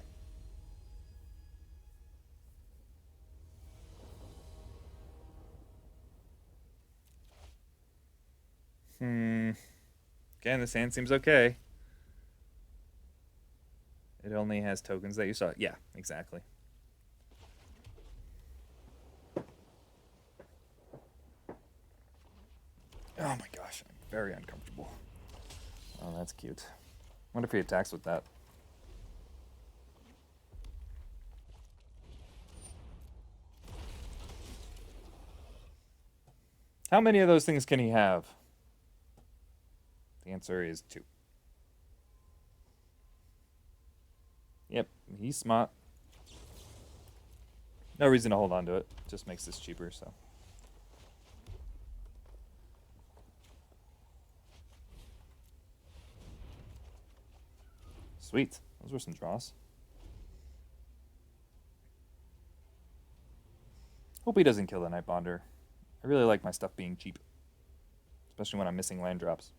Again, this hand seems okay. It only has tokens that you saw. Yeah, exactly. Oh my gosh, I'm very uncomfortable. Oh, that's cute. Wonder if he attacks with that. How many of those things can he have? The answer is 2. Yep, he's smart. No reason to hold on to it. Just makes this cheaper, so. Sweet. Those were some draws. Hope he doesn't kill the Nightbonder. I really like my stuff being cheap. Especially when I'm missing land drops.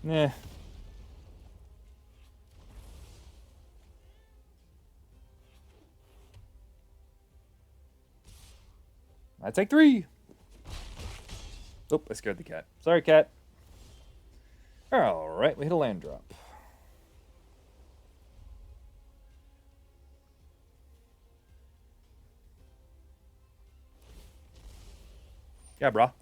Nah. I take 3. Oh, I scared the cat. Sorry, cat. Alright, we hit a land drop. Yeah, brah.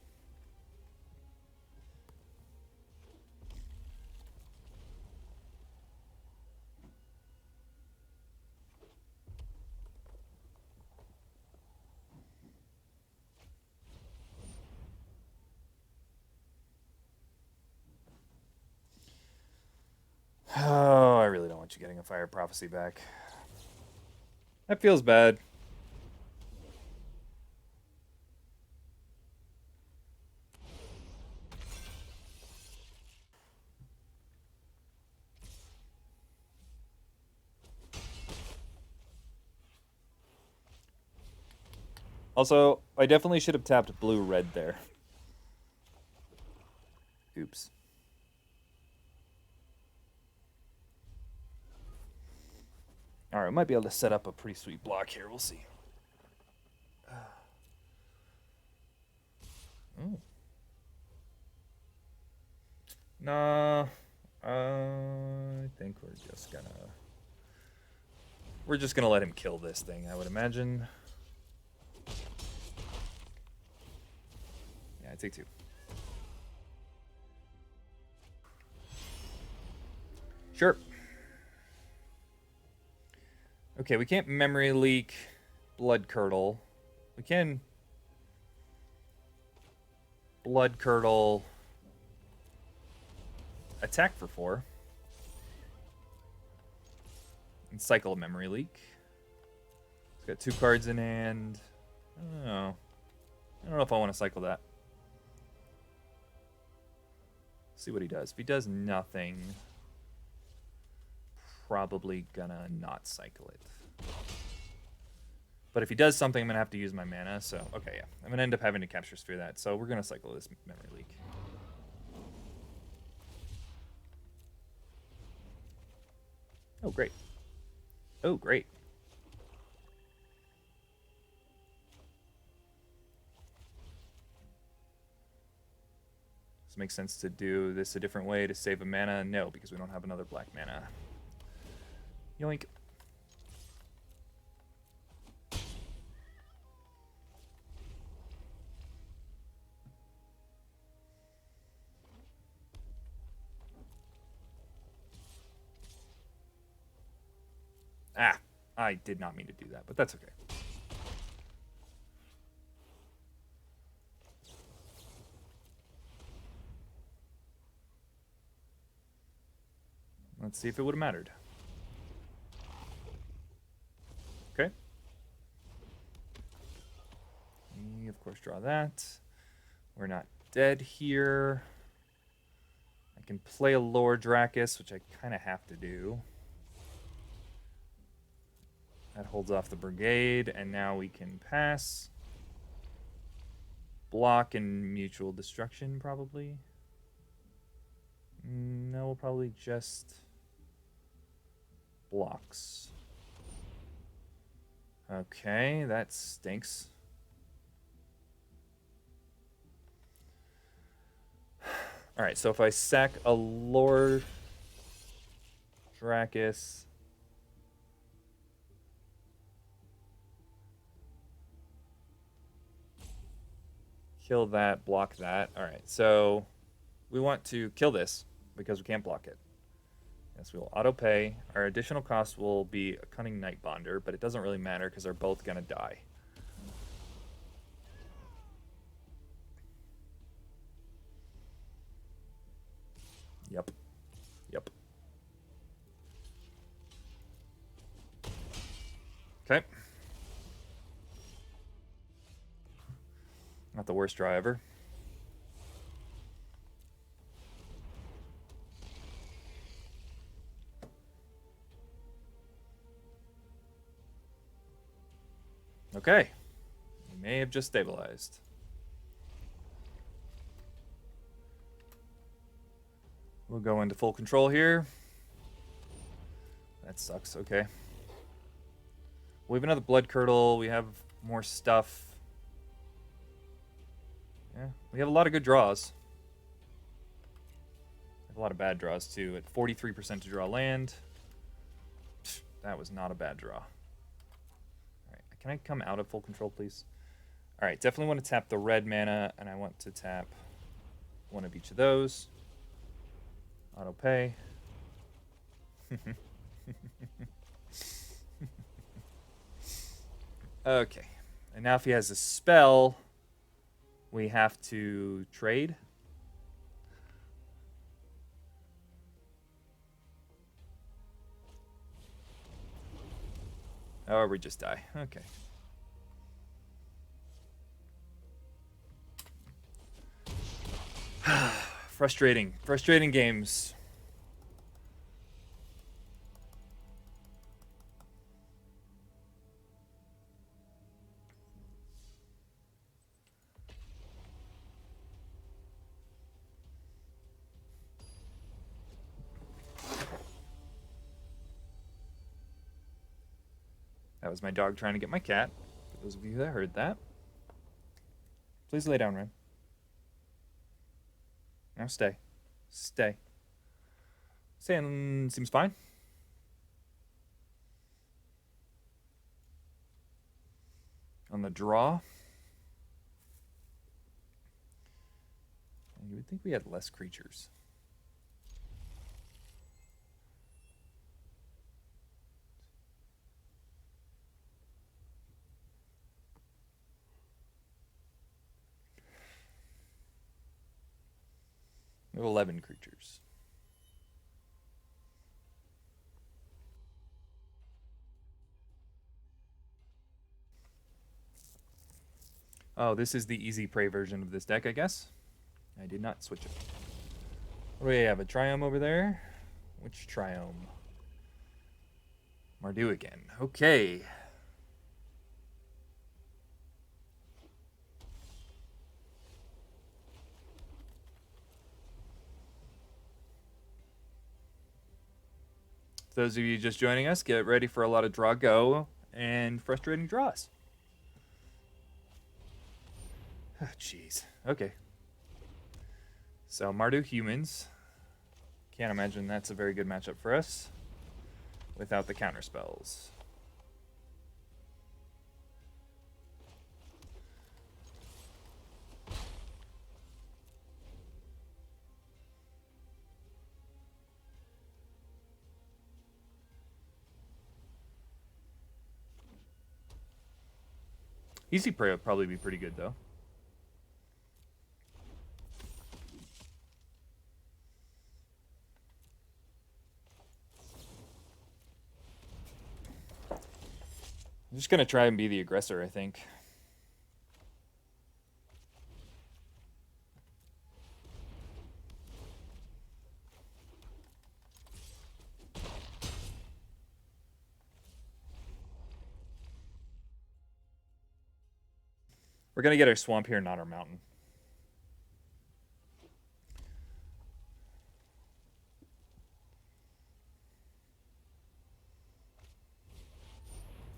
Oh, I really don't want you getting a Fire Prophecy back. That feels bad. Also, I definitely should have tapped blue-red there. Oops. Alright, we might be able to set up a pretty sweet block here. We'll see. Oh. Nah. I think we're just gonna let him kill this thing, I would imagine. Yeah, I take 2. Sure. Okay, we can't memory leak Blood Curdle. We can Blood Curdle attack for 4. And cycle a memory leak. It's got 2 cards in hand. I don't know if I want to cycle that. See what he does. If he does nothing, probably gonna not cycle it. But if he does something, I'm gonna have to use my mana. So okay, yeah, I'm gonna end up having to capture sphere that. So we're gonna cycle this memory leak. Oh great. Oh great. Does it make sense to do this a different way to save a mana? No, because we don't have another black mana. Yoink. Ah, I did not mean to do that, but that's okay. Let's see if it would have mattered. Okay. We, of course, draw that. We're not dead here. I can play a Lore Dracus, which I kind of have to do. That holds off the Brigade, and now we can pass. Block and Mutual Destruction, probably. No, we'll probably just blocks. Okay, that stinks. Alright, so if I sack a Lord Dracus. Kill that, block that. All right, so we want to kill this because we can't block it. Yes, we will auto pay. Our additional cost will be a Cunning Night Bonder, but it doesn't really matter because they're both going to die. Yep. Yep. Okay. Not the worst draw ever. Okay. We may have just stabilized. We'll go into full control here. That sucks. Okay. We have another Blood Curdle. We have more stuff. Yeah, we have a lot of good draws. We have a lot of bad draws, too. At 43% to draw land. Pfft, that was not a bad draw. All right, can I come out of full control, please? All right, definitely want to tap the red mana, and I want to tap one of each of those. Auto pay. Okay, and now if he has a spell, we have to trade. Or we just die. Okay. Frustrating. Frustrating games. That was my dog trying to get my cat. For those of you that heard that. Please lay down, Ren. Now stay. Stay. Staying seems fine. On the draw. You would think we had less creatures. We have 11 creatures. Oh, this is the easy prey version of this deck, I guess. I did not switch it. What do we have? A Triome over there? Which Triome? Mardu again. Okay. For those of you just joining us, get ready for a lot of draw go and frustrating draws. Jeez. Okay. So Mardu humans. Can't imagine that's a very good matchup for us without the counter spells. Easy prey would probably be pretty good though. I'm just gonna try and be the aggressor, I think. We're gonna get our swamp here, not our mountain.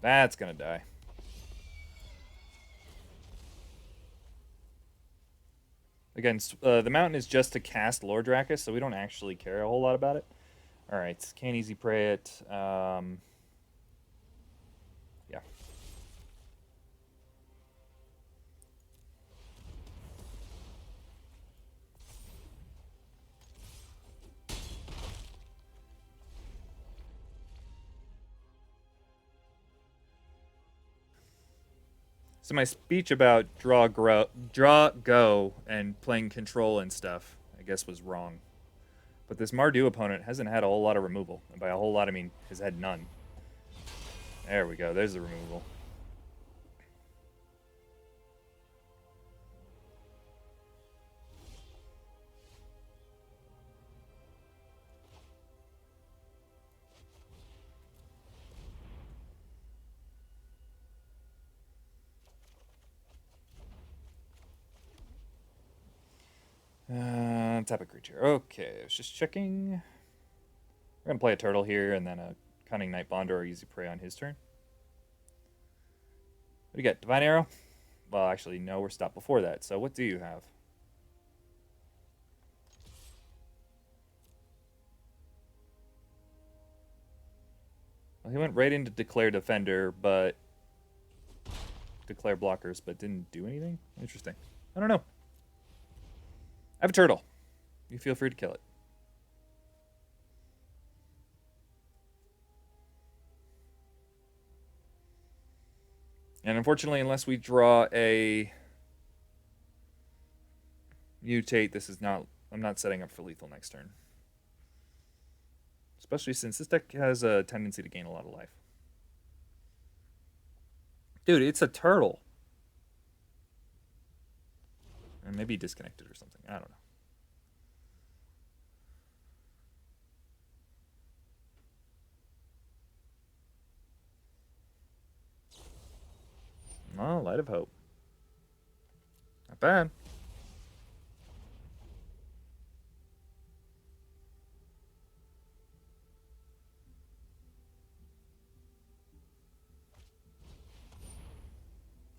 That's gonna die. Again, the mountain is just to cast Lord Dracus, so we don't actually care a whole lot about it. All right, can't easy pray it. Yeah. So my speech about draw, go, and playing control and stuff, I guess, was wrong. But this Mardu opponent hasn't had a whole lot of removal. And by a whole lot, I mean has had none. There we go. There's the removal. Type of creature. Okay, I was just checking. We're going to play a turtle here and then a Cunning Night Bonder or Easy Prey on his turn. What do you get? Divine Arrow? Well, actually, no, we're stopped before that. So what do you have? Well, he went right into Declare Defender, but... Declare Blockers, but didn't do anything? Interesting. I don't know. I have a turtle. You feel free to kill it. And unfortunately, unless we draw a mutate, this is not... I'm not setting up for lethal next turn. Especially since this deck has a tendency to gain a lot of life. Dude, it's a turtle. And maybe disconnected or something. I don't know. Oh, Light of Hope. Not bad.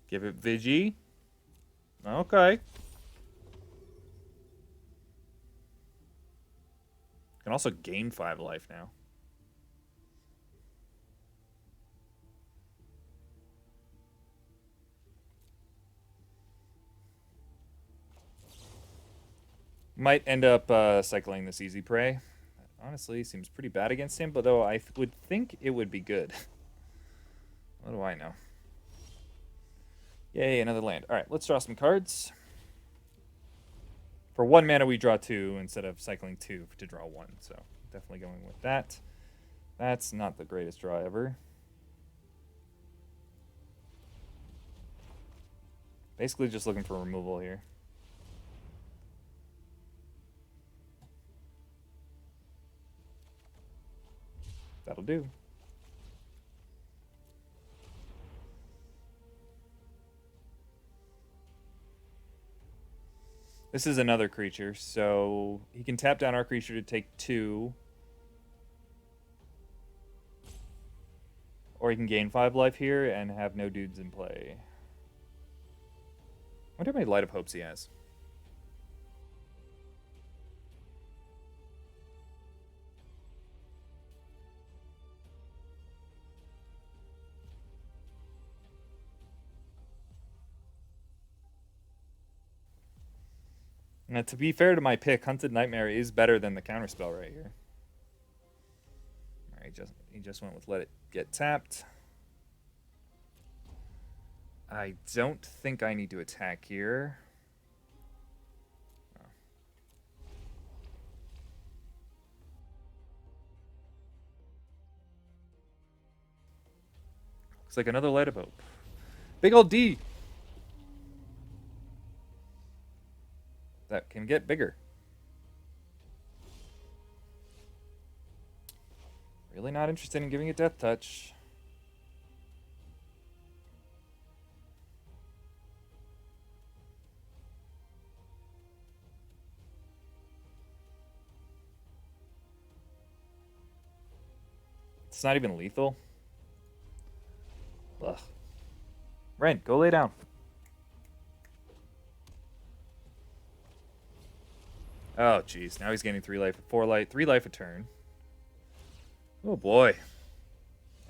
Give it Vigi. Okay. Can also gain 5 life now. Might end up cycling this Easy Prey. Honestly, seems pretty bad against him, but though I would think it would be good. What do I know? Yay, another land. All right, let's draw some cards. For 1 mana, we draw 2 instead of cycling 2 to draw 1. So definitely going with that. That's not the greatest draw ever. Basically just looking for removal here. That'll do. This is another creature, so he can tap down our creature to take 2. Or he can gain 5 life here and have no dudes in play. I wonder how many Light of Hopes he has. Now, to be fair to my pick, Hunted Nightmare is better than the counterspell right here. Alright, he just went with Let It Get Tapped. I don't think I need to attack here. Oh. Looks like another Light of Hope. Big old D! That can get bigger. Really not interested in giving it Death Touch. It's not even lethal. Ugh. Ren, go lay down. Oh, jeez. Now he's gaining 3 life, 4 life, 3 life a turn. Oh, boy.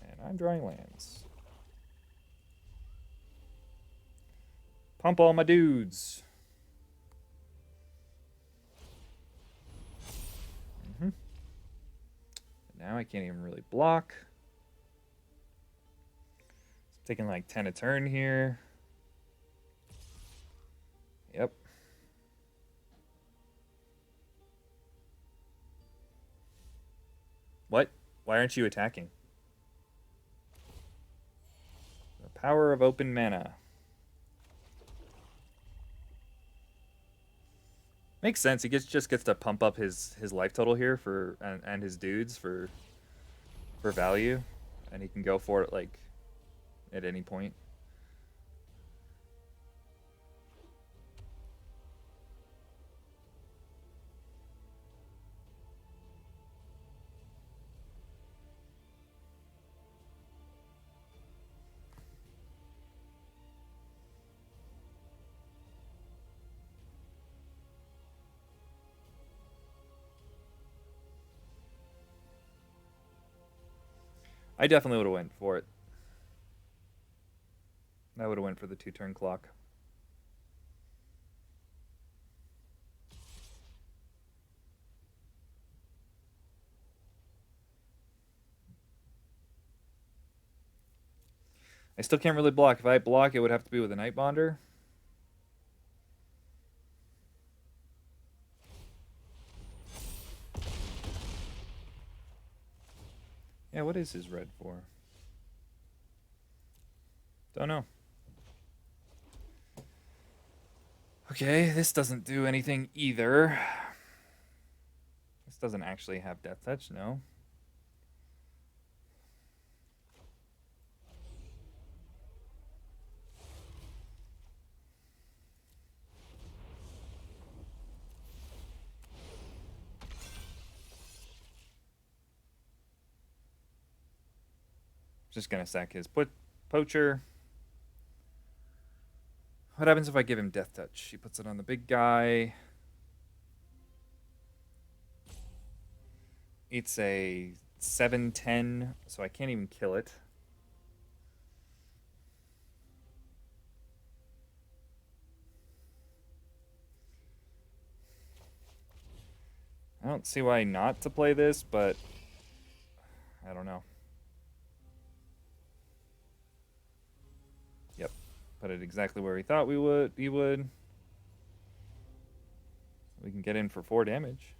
And I'm drawing lands. Pump all my dudes. Now I can't even really block. Taking like 10 a turn here. Yep. What? Why aren't you attacking? The power of open mana. Makes sense. He just gets to pump up his life total here for and his dudes for value, and he can go for it like at any point. I definitely would have went for it. I would have went for the 2-turn clock. I still can't really block. If I block, it would have to be with a Night Bonder. Yeah, what is his red for? Don't know. Okay, this doesn't do anything either. This doesn't actually have Death Touch, no. Just gonna sack his poacher. What happens if I give him Death Touch? He puts it on the big guy. It's a 7/10, so I can't even kill it. I don't see why not to play this, but I don't know. Yep. Put it exactly where he thought he would. We can get in for 4 damage.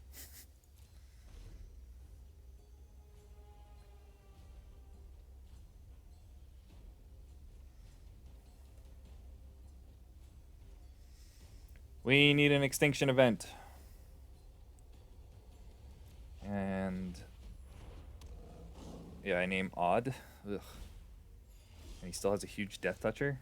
We need an extinction event. And yeah, I name Odd. Ugh. And he still has a huge Death Toucher.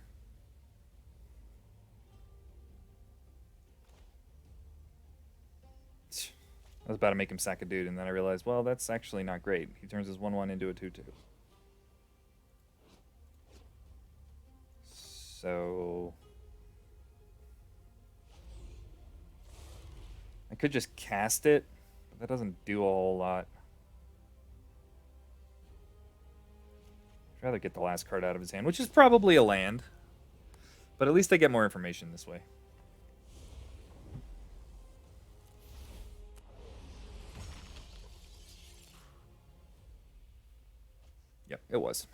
I was about to make him sack a dude, and then I realized, well, that's actually not great. He turns his 1/1 into a 2/2. So I could just cast it, but that doesn't do a whole lot. I'd rather get the last card out of his hand, which is probably a land. But at least I get more information this way. Yep, it was.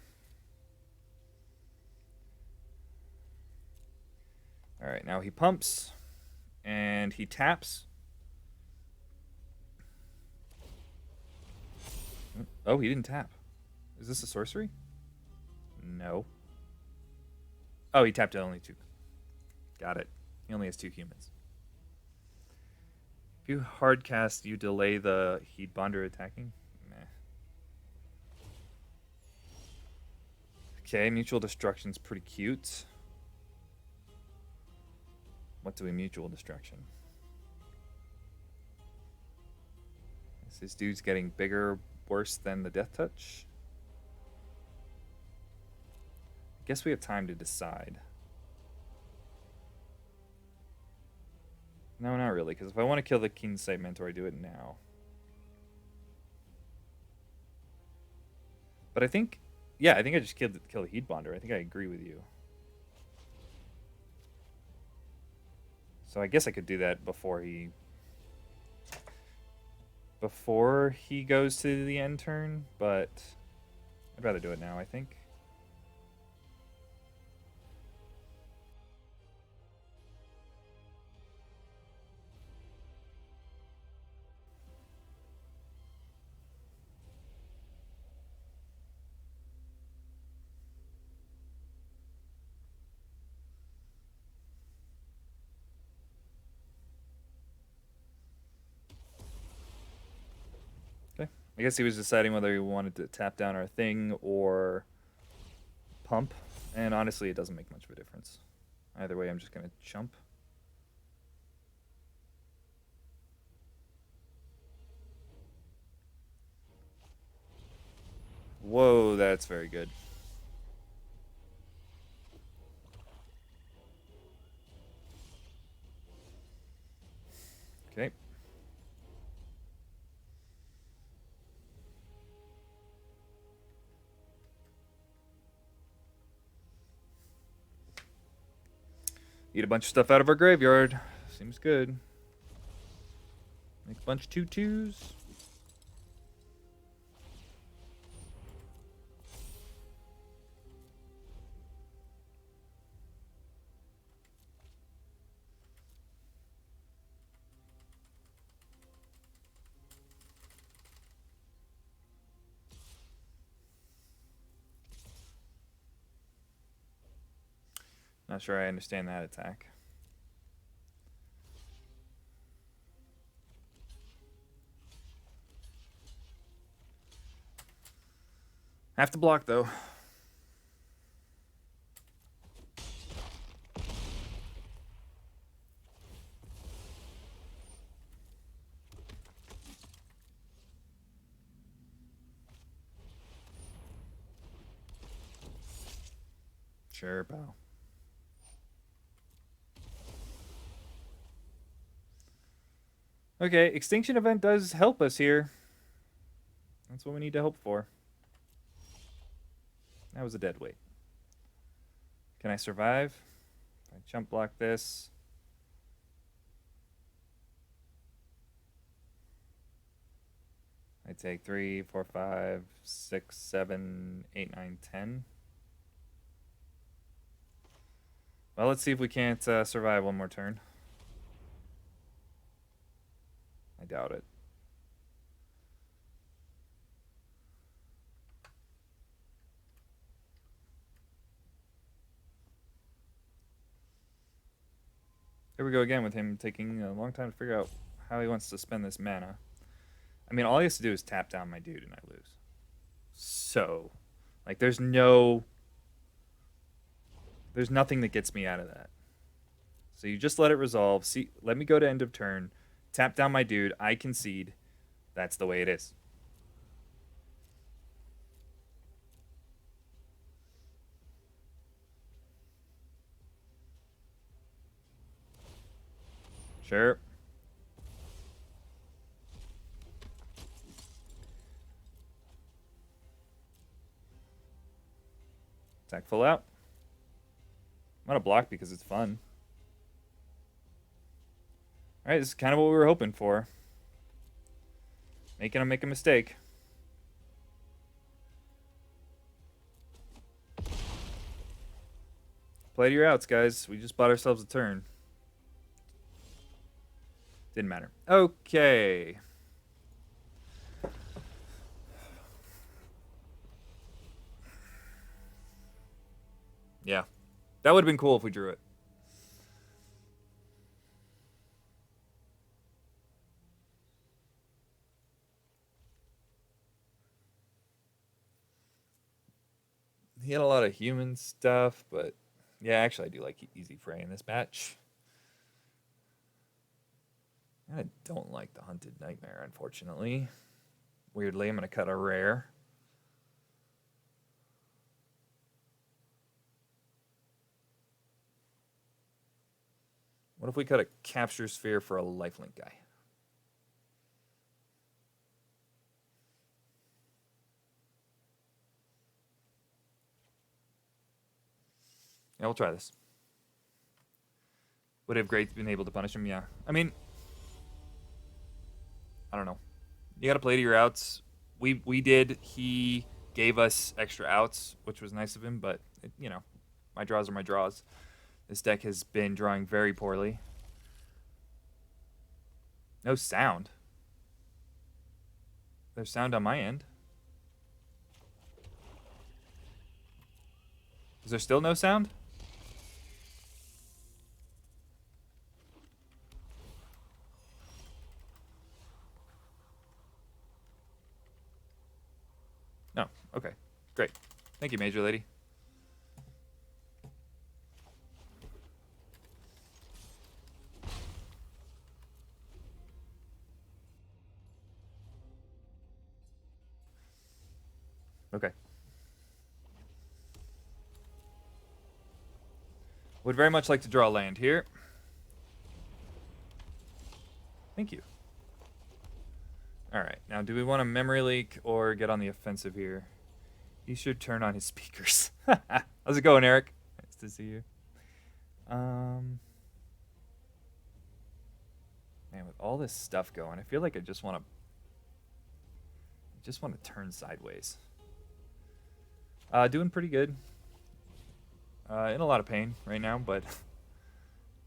All right, now he pumps, and he taps. Oh, he didn't tap. Is this a sorcery? No. Oh, he tapped only 2. Got it. He only has 2 humans. If you hard cast, you delay the Heat Bonder attacking? Meh. Okay, Mutual Destruction's pretty cute. What do we Mutual Destruction? Is this dude's getting bigger, worse than the Death Touch? I guess we have time to decide. No, not really, because if I want to kill the Keensight Mentor, I do it now. But I think, yeah, I think I just kill the Heat Bonder. I think I agree with you. So I guess I could do that before he goes to the end turn, but I'd rather do it now, I think. I guess he was deciding whether he wanted to tap down our thing or pump. And honestly, it doesn't make much of a difference. Either way, I'm just going to chump. Whoa, that's very good. Okay. Eat a bunch of stuff out of our graveyard. Seems good. Make a bunch of 2/2s. Not sure I understand that attack. Have to block, though. Sure, pal. Okay, Extinction Event does help us here. That's what we need to hope for. That was a dead weight. Can I survive? I chump block this. I take 3, 4, 5, 6, 7, 8, 9, 10. Well, let's see if we can't survive one more turn. I doubt it. Here we go again with him taking a long time to figure out how he wants to spend this mana. I mean, all he has to do is tap down my dude and I lose. So, like, there's nothing that gets me out of that. So you just let it resolve. See, let me go to end of turn, tap down my dude, I concede. That's the way it is. Sure. Attack full out. I'm gonna block because it's fun. Alright, this is kind of what we were hoping for. Making him make a mistake. Play to your outs, guys. We just bought ourselves a turn. Didn't matter. Okay. Yeah. That would have been cool if we drew it. He had a lot of human stuff, but yeah, actually I do like Easy Prey in this match. I don't like the Hunted Nightmare, unfortunately. Weirdly, I'm going to cut a rare. What if we cut a Capture Sphere for a lifelink guy? Yeah, we'll try this. Would have great been able to punish him? Yeah. I mean, I don't know. You got to play to your outs. We did. He gave us extra outs, which was nice of him, but, you know, my draws are my draws. This deck has been drawing very poorly. No sound. There's sound on my end. Is there still no sound? Okay, great. Thank you, Major Lady. Okay. Would very much like to draw land here. Thank you. Alright, now do we want a memory leak or get on the offensive here? He should turn on his speakers. How's it going, Eric? Nice to see you. Man, with all this stuff going, I feel like I just want to turn sideways. Doing pretty good. In a lot of pain right now, but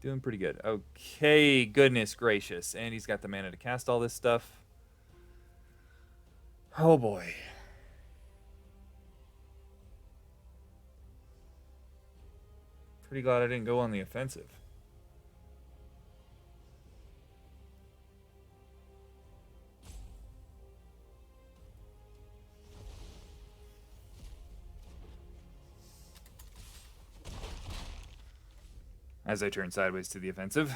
doing pretty good. Okay, goodness gracious. And he's got the mana to cast all this stuff. Oh boy. Pretty glad I didn't go on the offensive. As I turn sideways to the offensive.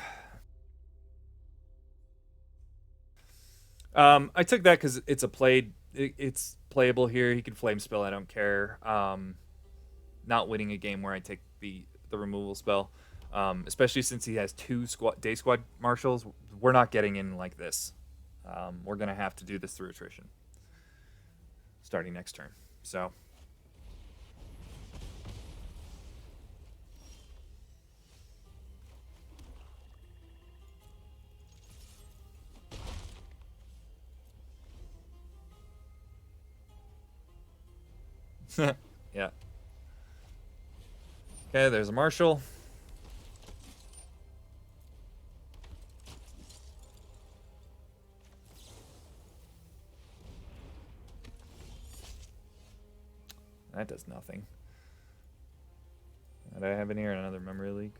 I took that because it's a played. It's playable here. He can flame spell. I don't care. Not winning a game where I take the removal spell, especially since he has two day squad marshals. We're not getting in like this. We're gonna have to do this through attrition, starting next turn. So. Yeah. Okay, there's a marshal. That does nothing. What do I have in here? Another memory leak.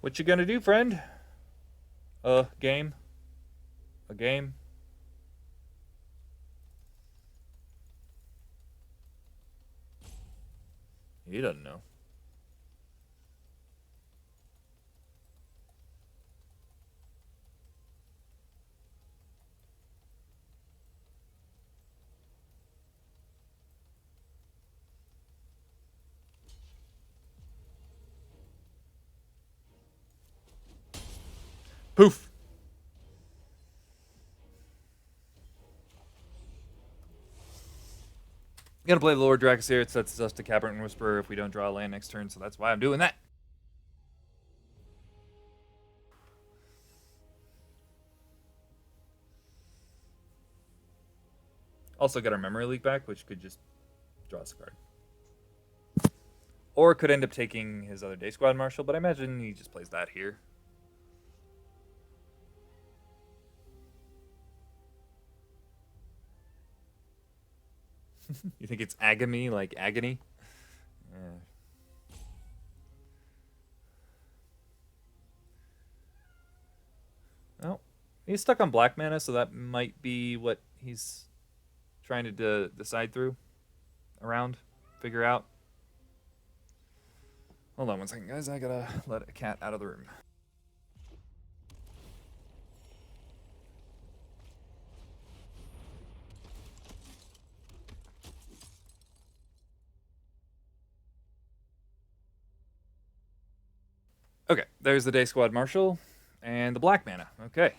What you gonna do, friend? Game? A game? He doesn't know. Poof! I'm gonna play the Lord Drax here. It sets us to Cavern Whisperer if we don't draw a land next turn, so that's why I'm doing that. Also got our memory leak back, which could just draw us a card. Or could end up taking his other day squad marshal, but I imagine he just plays that here. You think it's agony, like agony? Yeah. Well, he's stuck on black mana, so that might be what he's trying to decide through, figure out. Hold on one second, guys. I gotta let a cat out of the room. Okay, there's the day squad marshal and the black mana. Okay.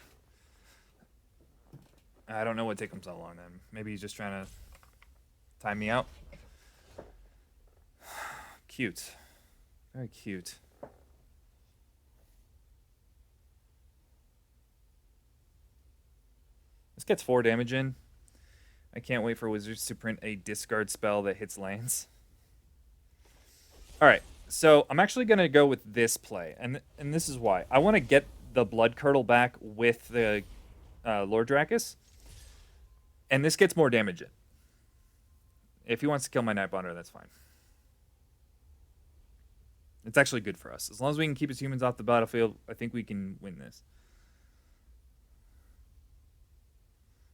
I don't know what took him so long then. Maybe he's just trying to time me out. Cute. Very cute. This gets 4 damage in. I can't wait for Wizards to print a discard spell that hits lands. Alright, So I'm actually gonna go with this play, and this is why I want to get the Blood Curdle back with the Lord Dracus, and this gets more damage in. If he wants to kill my Night Bonder, that's fine. It's actually good for us. As long as we can keep his humans off the battlefield, I think we can win this.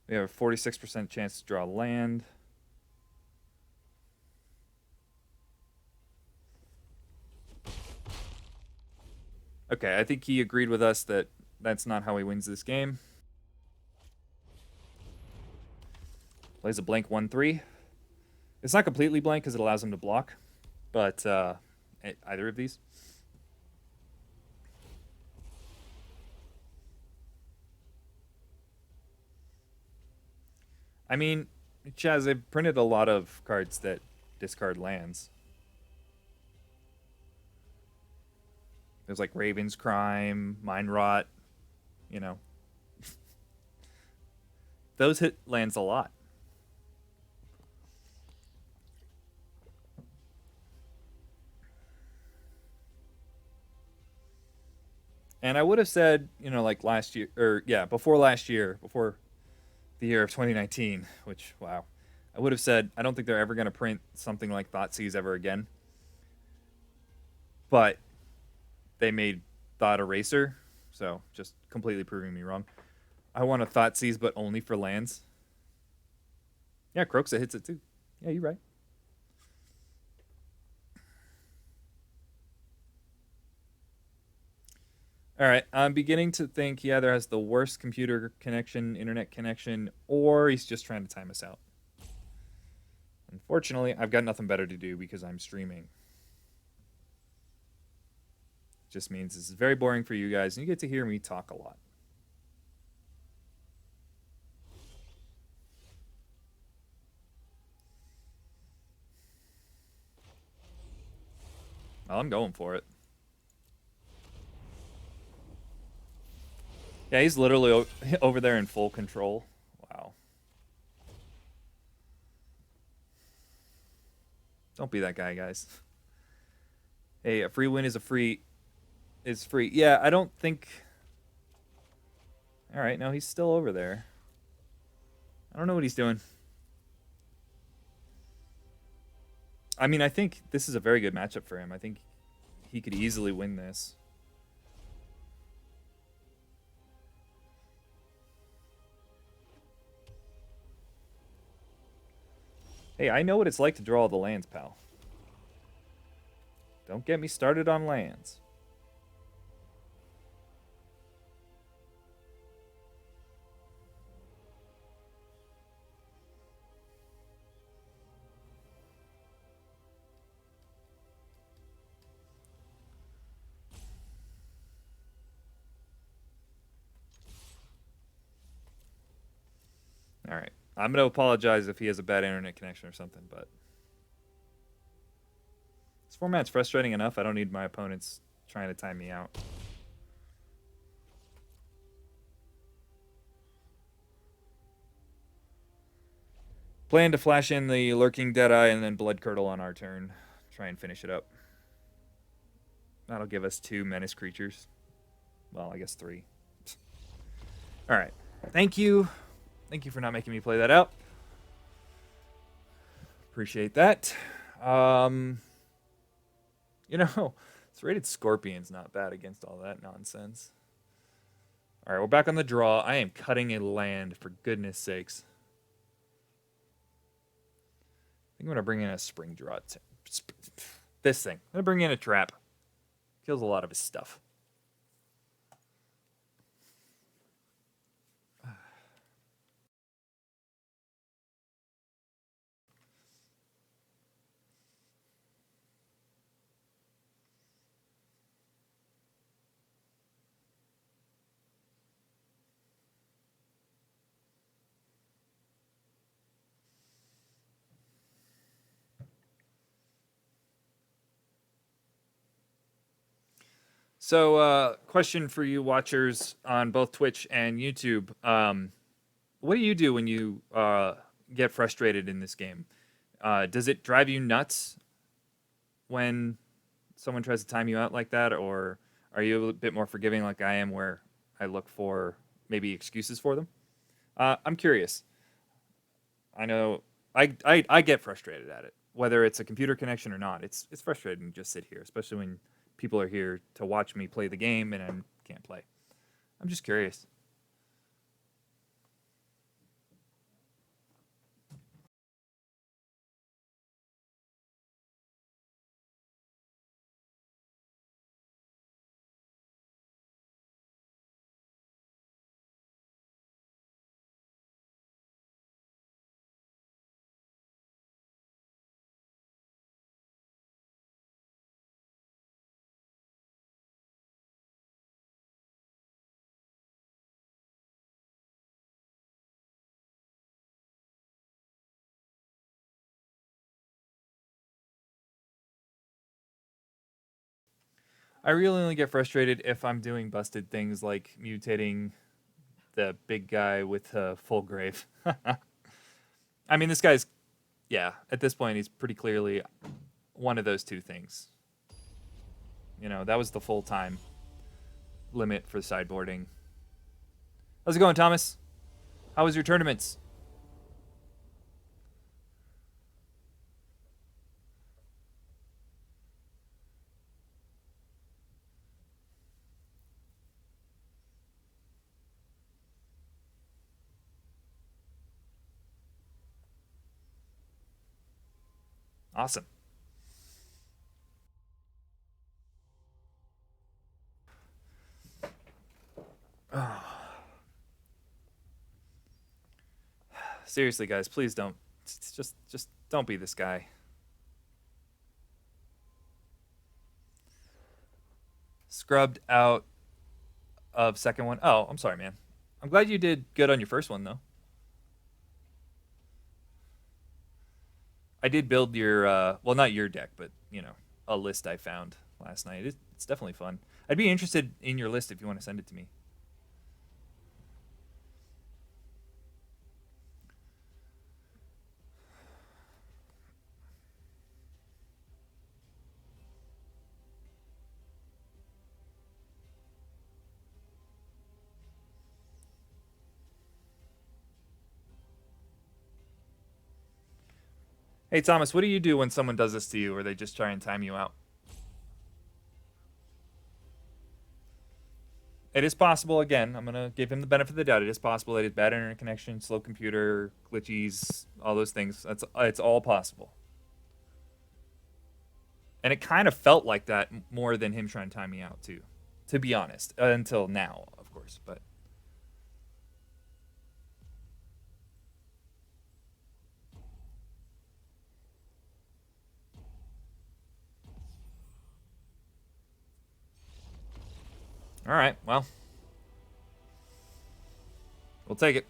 We have a 46% chance to draw land. Okay, I think he agreed with us that that's not how he wins this game. Plays a blank 1/3. It's not completely blank because it allows him to block, but either of these. I mean, Chaz, they've printed a lot of cards that discard lands. There's like Raven's Crime, Mind Rot, you know. Those hit lands a lot. And I would have said, you know, like last year, or yeah, before last year, before the year of 2019, which, wow, I would have said, I don't think they're ever going to print something like Thoughtseize ever again. But they made Thought Eraser, so just completely proving me wrong. I want a Thoughtseize, but only for lands. Yeah, Croxa hits it too. Yeah, you're right. All right, I'm beginning to think he either has the worst computer connection, internet connection, or he's just trying to time us out. Unfortunately, I've got nothing better to do because I'm streaming. Just means this is very boring for you guys, and you get to hear me talk a lot. Well, I'm going for it. Yeah, he's literally over there in full control. Wow. Don't be that guy, guys. Hey, a free win is free. Yeah, I don't think. All right, no, he's still over there. I don't know what he's doing. I mean, I think this is a very good matchup for him. I think he could easily win this. Hey, I know what it's like to draw all the lands, pal. Don't get me started on lands. All right. I'm going to apologize if he has a bad internet connection or something, but this format's frustrating enough. I don't need my opponents trying to time me out. Plan to flash in the Lurking Deadeye and then Blood Curdle on our turn. Try and finish it up. That'll give us 2 menace creatures. Well, I guess 3. All right. Thank you. Thank you for not making me play that out. Appreciate that. You know, it's rated Scorpion's not bad against all that nonsense. All right, we're back on the draw. I am cutting a land, for goodness sakes. I think I'm going to bring in a Spring Draw. This thing. I'm going to bring in a Trap. Kills a lot of his stuff. So, question for you watchers on both Twitch and YouTube. What do you do when you get frustrated in this game? Does it drive you nuts when someone tries to time you out like that, or are you a bit more forgiving like I am, where I look for maybe excuses for them? I'm curious. I know I get frustrated at it, whether it's a computer connection or not. It's frustrating to just sit here, especially when people are here to watch me play the game and I can't play. I'm just curious. I really only get frustrated if I'm doing busted things like mutating the big guy with a full grave. I mean, this guy's, yeah, at this point, he's pretty clearly one of those two things. You know, that was the full time limit for sideboarding. How's it going, Thomas? How was your tournaments? Awesome. Seriously, guys, please don't. Just don't be this guy. Scrubbed out of second one. Oh, I'm sorry, man. I'm glad you did good on your first one, though. I did build your, well, not your deck, but, you know, a list I found last night. It's definitely fun. I'd be interested in your list if you want to send it to me. Hey, Thomas, what do you do when someone does this to you or they just try and time you out? It is possible, again, I'm going to give him the benefit of the doubt. It is possible that it's bad internet connection, slow computer, glitchies, all those things. It's all possible. And it kind of felt like that more than him trying to time me out, too, to be honest, until now, of course. But all right, well, we'll take it.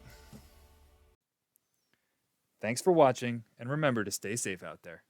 Thanks for watching, and remember to stay safe out there.